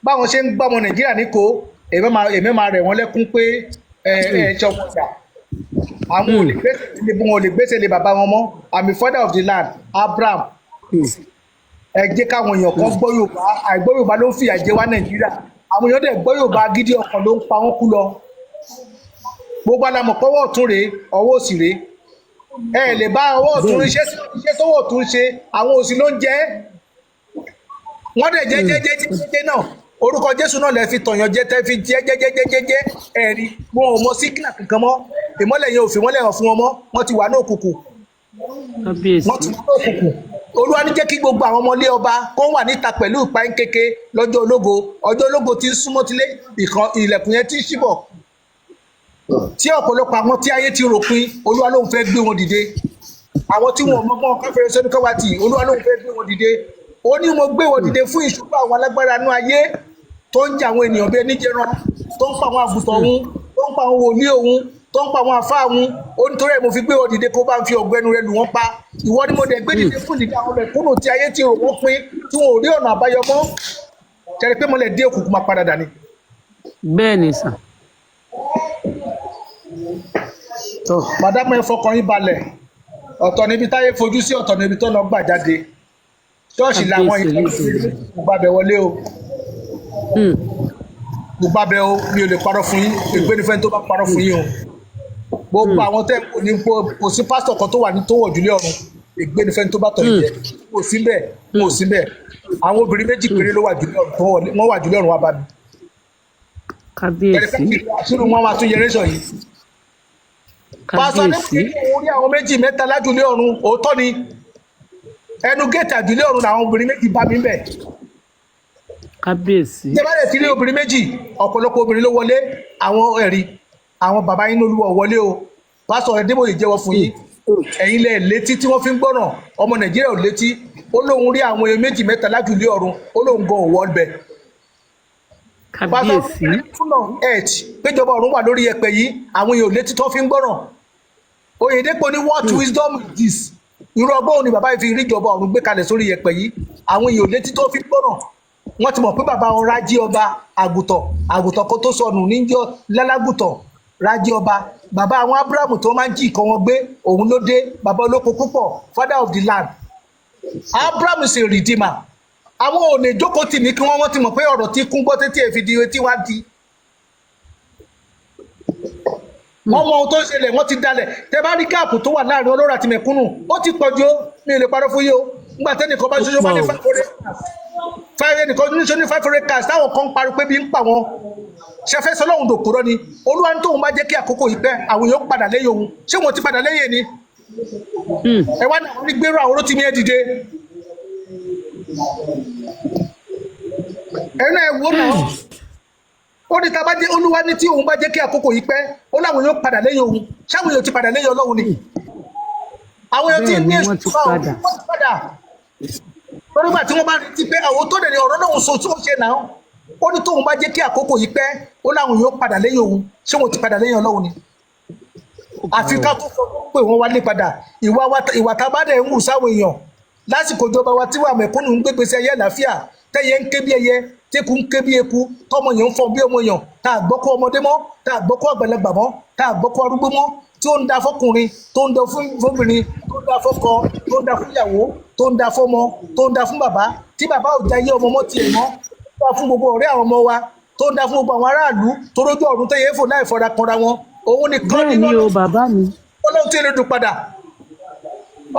báwọn ṣe ń gbá ọmọ Nàìjíríà ní kó èmi máa rẹ̀ wọ́n lẹ́kún pé ṣọwọ́dà àwọn ò lè gbèsè lé bàbá wọn mọ́ I'm a father of the land Abraham ẹ jẹ́ káwọn èèyàn kan gbọ́ Yorùbá àìgbọ́ Yorùbá ló ń fìyà jẹ wá Nàìjíríà àwọn èèyàn dẹ̀ gbọ́ Yorùbá gidi ọkàn ló ń pa wọ́n kú lọ gbogbo alamọ̀ pọ́wọ́ ọ̀tún rèé ọwọ́ òsì rèé ẹ lè bá ọwọ́ ọ̀tún iṣẹ́ tọwọ́ ọ̀tún ṣe àwọn òsì ló ń jẹ́ wọ́n dẹ̀ jẹ́ náà orúkọ Jésù náà lè fi tọ̀yàn jẹ́ tẹ́ fi jẹ́ ẹ̀rí wọn ò mọ sígínà kankan mọ́ ìmọ́lẹ̀ yẹn ò fi wọ́n lẹ́hàn fún wọn mọ́ wọ́n ti wà ní òkùnkùn Olúwa ní jẹ́ kí gbogbo àwọn ọmọlé ọba kó wà níta pẹ̀lú ìpayín kéke lọ́jọ́ ológo ọjọ́ ológo ti ń súnmọ́ tilé ilẹ̀kùn yẹn ti ń ṣíbọ̀ tí ọ̀pọ̀lọpọ̀ àwọn tí ayé ti ròpin Olúwa lóun fẹ́ gbé wọn dìde àwọn tí wọn mọ́gbọ́n káfíńsì sọ́dún káwátì Olúwa lóun fẹ́ gbé wọn dìde ó ní mo gbé wọn dìde fún ìṣubú àwọn alágbára inú ayé tó ń jẹ àwọn ènìyàn bí ẹni jẹran tó ń pa àwọn àgùntàn òun tó ń pa àwọn wòlíì òun tó ń pa àwọn àfáà òun ó nítorí ẹ̀ mo fi gbé wọn dìde kó bá ń fi ọ̀gbẹ́nu rẹ̀ lù wọ́n pa ìwọ ni mo dẹ̀ gbé dìde fún ìdíje àwọn mẹ̀kúnnù tí ayé ti rò wọ́n pín tí wọn ò rí ọ̀nà àbáyọ mọ́ ṣẹlẹ̀ pé mo lè dé òkùnkùn máa padà dání. bẹ́ẹ̀ ni sà. màdámù ẹ fọkàn yín balẹ̀ ọ̀tọ̀ níbi táyé fojú sí ọ̀tọ̀ níbi tó lọ gbà jáde ṣọ́ọ̀ṣì làwọn ìlú gbàbẹ̀ wọlé o gbàbẹ̀ o mi ò lè parọ́ fún yín ìgbénifẹ́ tó bá parọ́ fún yín o gbogbo àwọn tẹ́ ní kò sí pásítọ̀ kan tó wà ní tó wọ̀ jùlé ọ̀run ìgbénifẹ́ tó bá tọ̀ yìí jẹ́ kò sí bẹ́ẹ̀ àwọn obìnrin méjì péré ló wà jùlé ọ̀run wọ́n wà jùlé ọ̀run wa bá mi. kábíyèsí àṣírí wọn máa tún yẹrẹ́sọ̀ yìí. pásítọ̀ ní kò rí àwọn méjì mẹ́ta lájùlé ọ̀run òótọ́ ni ẹnu géètì àjùlé ọ̀run làwọn obìnrin méjì bá mi bẹ̀. kábíyèsí. ìjọba rẹ̀ ti rí obìnrin méjì ọ̀pọ̀lọpọ̀ obìnrin ló wọlé àwọn ẹ̀rí àwọn bàbá yín Olúwa wọlé o pásítọ̀ Adébóyè jẹ́wọ́ fún yín ẹ̀yin lẹ̀ létí tí wọ́n fi ń gbọ́ràn ọmọ Nàìjíríà ò létí ó lóun rí àwọn èèyàn méjì mẹ́ta lájùlé ọ̀run ó lóun gan òwò ọ̀bẹ. kábíyèsí. péjọba ọ̀run wà lórí ẹ̀pẹ̀ yìí àwọn èèyàn ò létí tó fi ń gbọ́ràn Oyèdépò ní what wisdom is this irú ọgbọ́n òní bàbá yìí fi rí ìjọba ọ̀run gbé kalẹ̀ sórí ẹ̀pẹ̀ yìí àwọn èèyàn ò létí tó fi ń gbọ́ràn wọ́n ti mọ̀ pé bàbá wọn Rájí ọba àgùntàn kó tó sọnù níjọ́ lálágùtàn Rájí ọba bàbá àwọn Ábúráhámù tó máa ń jí ìkan wọn gbé òun ló dé bàbá olóko púpọ̀ father of the land Ábúráhámù is a redeemer àwọn ò lè jókòó tì mí kí wọ́n ti mọ̀ pé ọ̀rọ̀ tí kún gbọ́ tètè fi di etí wá di wọ́n mọ ohun tó ń ṣẹlẹ̀ wọ́n ti dalẹ̀ tẹ bá rí gáàpù tó wà láàrin ọlọ́rọ̀ àti mẹ̀kúnnù ó ti pọ̀ jù mi ò lè parọ́ fún yín o nígbà tẹ́nìkan bá ṣoṣo bá ní 5 ẹnìkan níṣó ní 5 cars táwọn kan ń pariwo pé bí ń pa wọn ṣẹfẹ́ sọlọ́hún dòkúrọ́ ni Olúwa ní tóun bá jẹ́ kí àkókò yìí pẹ́ àwọn èèyàn padà lẹ́yìn òun ṣé wọn ti padà lẹ́yìn ni ẹ wá ní àwọn onígbèrò àwọn Rótìmí ẹ dìde ẹnu ẹ wo náà ó ní tá bá jẹ́ Olúwa ní tí òun bá jẹ́ kí àkókò yìí pẹ́ ó láwọn yóò padà lẹ́yìn òun ṣáwọn yóò ti padà lẹ́yìn Ọlọ́run ni àwọn yóò ti bẹ́ẹ̀ ní ni èsì wọ́n ti fún àwọn padà. wọ́n ti padà lórí gbà tí wọ́n bá ti pé àwọn tó dẹ̀ ní ọ̀rọ̀ náà sọ tí ó ṣe náà ó ní tóun bá jẹ́ kí àkókò yìí pẹ́ ó láwọn yóò padà lẹ́yìn òun ṣé wọn ti padà lẹ́yìn Ọlọ́run ni àfi ká tó sọ pé wọ́n wálé padà ìwà tá a bá dẹ̀ ń wù sáwọn èèyàn lásìkò ìjọba wa tí wà mẹ̀kúnnù ń gbégbèsè ẹyẹ àlàáfíà tẹ́yẹ ń ké bí ẹyẹ tẹ́kù ń ké bí eku tọ́mọ yẹn ń fọ bí ọmọ yàn tá a gbọ́ kó ọmọdé mọ́ tá a gbọ́ kó àgbàlagbà mọ́ tá a gbọ́ kó arúgbó mọ́ tí ó ń da fọkùnrin tó ń da fóbìnrin tó ń da fọkọ tó ń da fúnyàwó tó ń da fọmọ tó ń da fún bàbá tí bàbá ò jayé ọmọ mọ́ tiẹ̀ mọ́ tó ń da fún gbogbo ọ̀rẹ́ àwọn ọmọ wa tó ń da fún gbogbo àwọn aráàlú tó rójú ọ̀run tẹ́yẹ fò láì fọra kanra wọn òun nìkan bẹ́ẹ̀ nínú ni o bàbá mi. Ọlọ́run tí èlédùn padà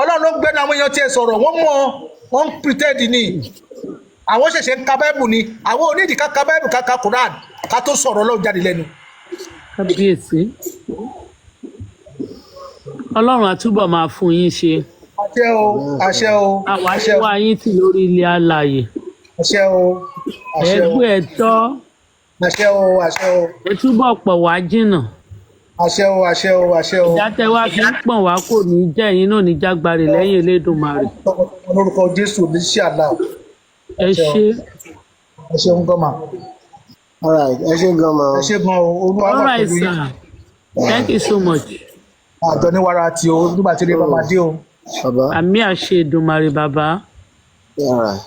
Ọlọ́run ló gbẹ́nu àwọn èèyàn tí ẹ sọ̀rọ̀ wọ́n mọ̀ wọ́n ń pretend ni àwọn ṣẹ̀ṣẹ̀ ń ka báìbù ni àwọn onídìí ká ka báìbù ká ka Quran ká tó sọ̀rọ̀ Ọlọ́run jáde lẹ́nu. kábíyèsí ọlọ́run àtúbọ̀ máa fún yín ṣe àṣẹ o àṣẹ o àwa àṣẹ tí o wá yín tì lórí ilé alààyè àṣẹ o àṣẹ o ẹgbẹ́ ẹ̀tọ́ àṣẹ o àṣẹ o ẹ túbọ̀ pọ̀ wá jìnnà àṣẹ o àṣẹ o àṣẹ o ìdájẹ́ wa fi ń pọ̀n wá kò ní jẹ́ ẹ̀yin náà ní jágbárì lẹ́yìn Elédùmarè tọkọtọkọ lórúkọ Jésù ní sí àlá ẹ ṣé. ẹ ṣeun gọmà alright ẹ ṣe gan ma ẹ ṣe gan o Olúwa all wà right pẹ̀lú yín sir thank you so much. àjọ níwára tí o nígbà tí ilé bàbá dé o. bàbá àmì àṣẹ Èdùmàrè bàbá alright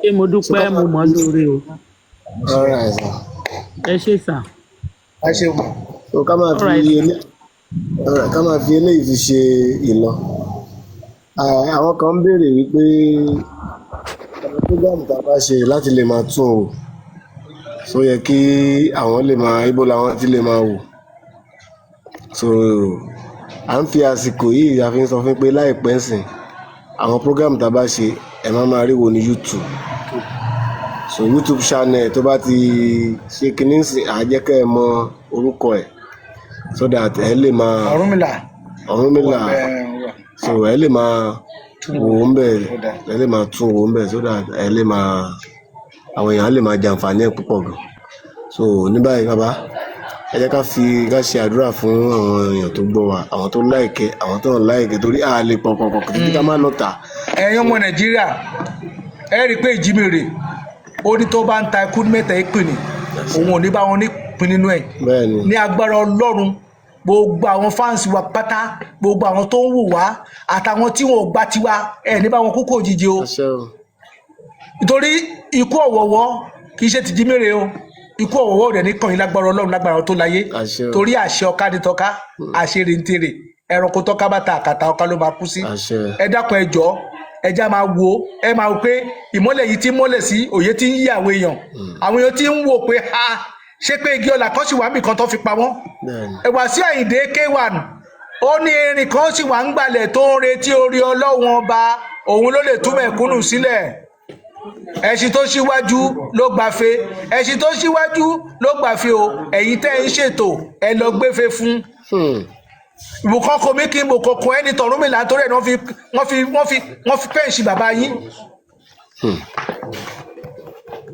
ṣé mo dúpẹ́ mo mọ̀ lórí o alright ẹ ṣé sà. ẹ ṣeun. so ká máa fi Alright. alright, ká máa fi eléyìí fi ṣe ìlọ àwọn kan ń béèrè wípé ọ̀rọ̀ program tá a bá ṣe láti lè máa tún o so yẹ kí àwọn lè máa ibo làwọn ti lè máa wò so à ń fi àsìkò yìí a fi ń sọ fún pé láìpẹ́ ńsìn àwọn program tá a bá ṣe ẹ máa rí wo ní YouTube so YouTube channel tó bá ti ṣe kinní sìn àjẹkẹ́ ẹ mọ orúkọ ẹ̀ so that ẹ lè máa Ọ̀rúnmìlà Ọ̀rúnmìlà so ẹ lè máa wò ó ń bẹ̀ ẹ lè máa tún wò ó ń bẹ̀ so that ẹ lè máa àwọn èèyàn lè máa jàǹfààní ẹ̀ púpọ̀ gan so ní báyìí bàbá ẹ jẹ́ ká ṣe àdúrà fún àwọn èèyàn tó gbọ́ wa àwọn tó láìkẹ́ àwọn tó ń láìkẹ́ torí a lè pọ̀pọ̀pọ̀ títí ká má lọ tà. ẹ̀yin ọmọ Nàìjíríà ẹ rí i pé ìjímèrè ó ní tó bá ń ta ikú mẹ́ta ìpín ni òun ò ní bá wọn nípìn nínú ẹ̀ bẹ́ẹ̀ni ní agbára Ọlọ́run gbogbo àwọn fáǹsì wa pátá gbogbo àwọn tó ń wò wá àtàwọn tí wọn ò gbà tiwa ẹ ní bá wọn kúkú òjijì o àṣẹ o nítorí ikú ọ̀wọ̀wọ́ kì í ṣe tìjímèrè o ikú ọ̀wọ̀wọ́ rẹ̀ ní kàn yín lágbára Ọlọ́run lágbára tó láyé àṣẹ o torí àṣẹ ọ̀ká ní tọ́ká àṣẹ rèntèrè ẹranko tọ́ká bá ta àkàtà ọ̀ká ló máa kú sí àṣẹ ẹ dákun ẹ jọ̀ọ́ ẹ já máa wo ẹ máa wò pé ìmọ́lẹ̀ yìí ti ń mọ́lẹ̀ sí òye tí ń yí àwọn èèyàn tí ń wò pé ha ṣé pé igi ọlà kan sì wà níbìkan tó fi pa wọ́n bẹ́ẹ̀ni Wàsíù Àyìndé K1 ó ní erin kan sì wà ń gbalẹ̀ tó ń retí orí Ọlọ́run ọba òun ló lè tú mẹ̀kúnnù sílẹ̀ ẹṣin tó ṣíwájú ló gbàfe ẹṣin tó ṣíwájú ló gbàfe o ẹ̀yin tẹ́ ń ṣètò ẹ lọ gbéfe fún ìbùkún kò mí kí n bò kòkò ẹni tọ̀rúnmìlà torí ẹ̀ wọ́n fi pẹ́ǹsì bàbá yín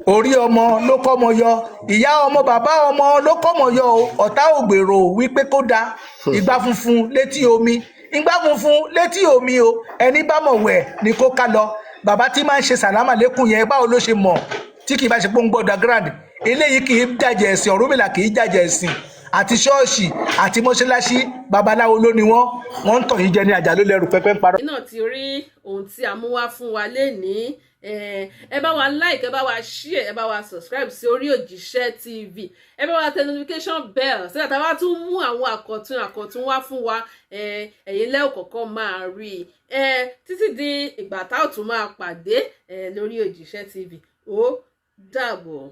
orí ọmọ ló kọ́mọ yọ ìyá ọmọ bàbá ọmọ ló kọ́mọ yọ o ọ̀tá ògbèrò wípé kó da ìgbà funfun létí omi ìgbà funfun létí omi o ẹni bá mọ̀ wẹ̀ ni kó ká lọ bàbá tí máa ń ṣe sàlámà lẹ́kùn yẹn báwo ló ṣe mọ̀ tí kì í bá ṣe pé ń gbọ́ underground eléyìí kì í jàjẹ́ ẹ̀sìn Ọ̀rúnmìlà kì í jàjẹ́ ẹ̀sìn àti ṣọ́ọ̀ṣì àti mọ́ṣáláṣí babaláwo ló ni wọ́n ń tàn yín jẹ ní àjà ló lẹ́rù pẹ́pẹ́ ń parọ́. náà ti rí ohun tí a mú wá fún wa lénìí ẹ bá wa like ẹ bá wa share ẹ bá wa subscribe sí Orí Òjíṣẹ́ TV ẹ bá wa tẹ notification bell sígbà tá a bá tún mú àwọn àkọ̀tun wá fún wa ẹ̀yin lẹ́wọ̀ kọ̀ọ̀kan máa rí i títí di ìgbà tá ò tún máa pàdé lórí Òjíṣẹ́ TV ó dàbọ̀.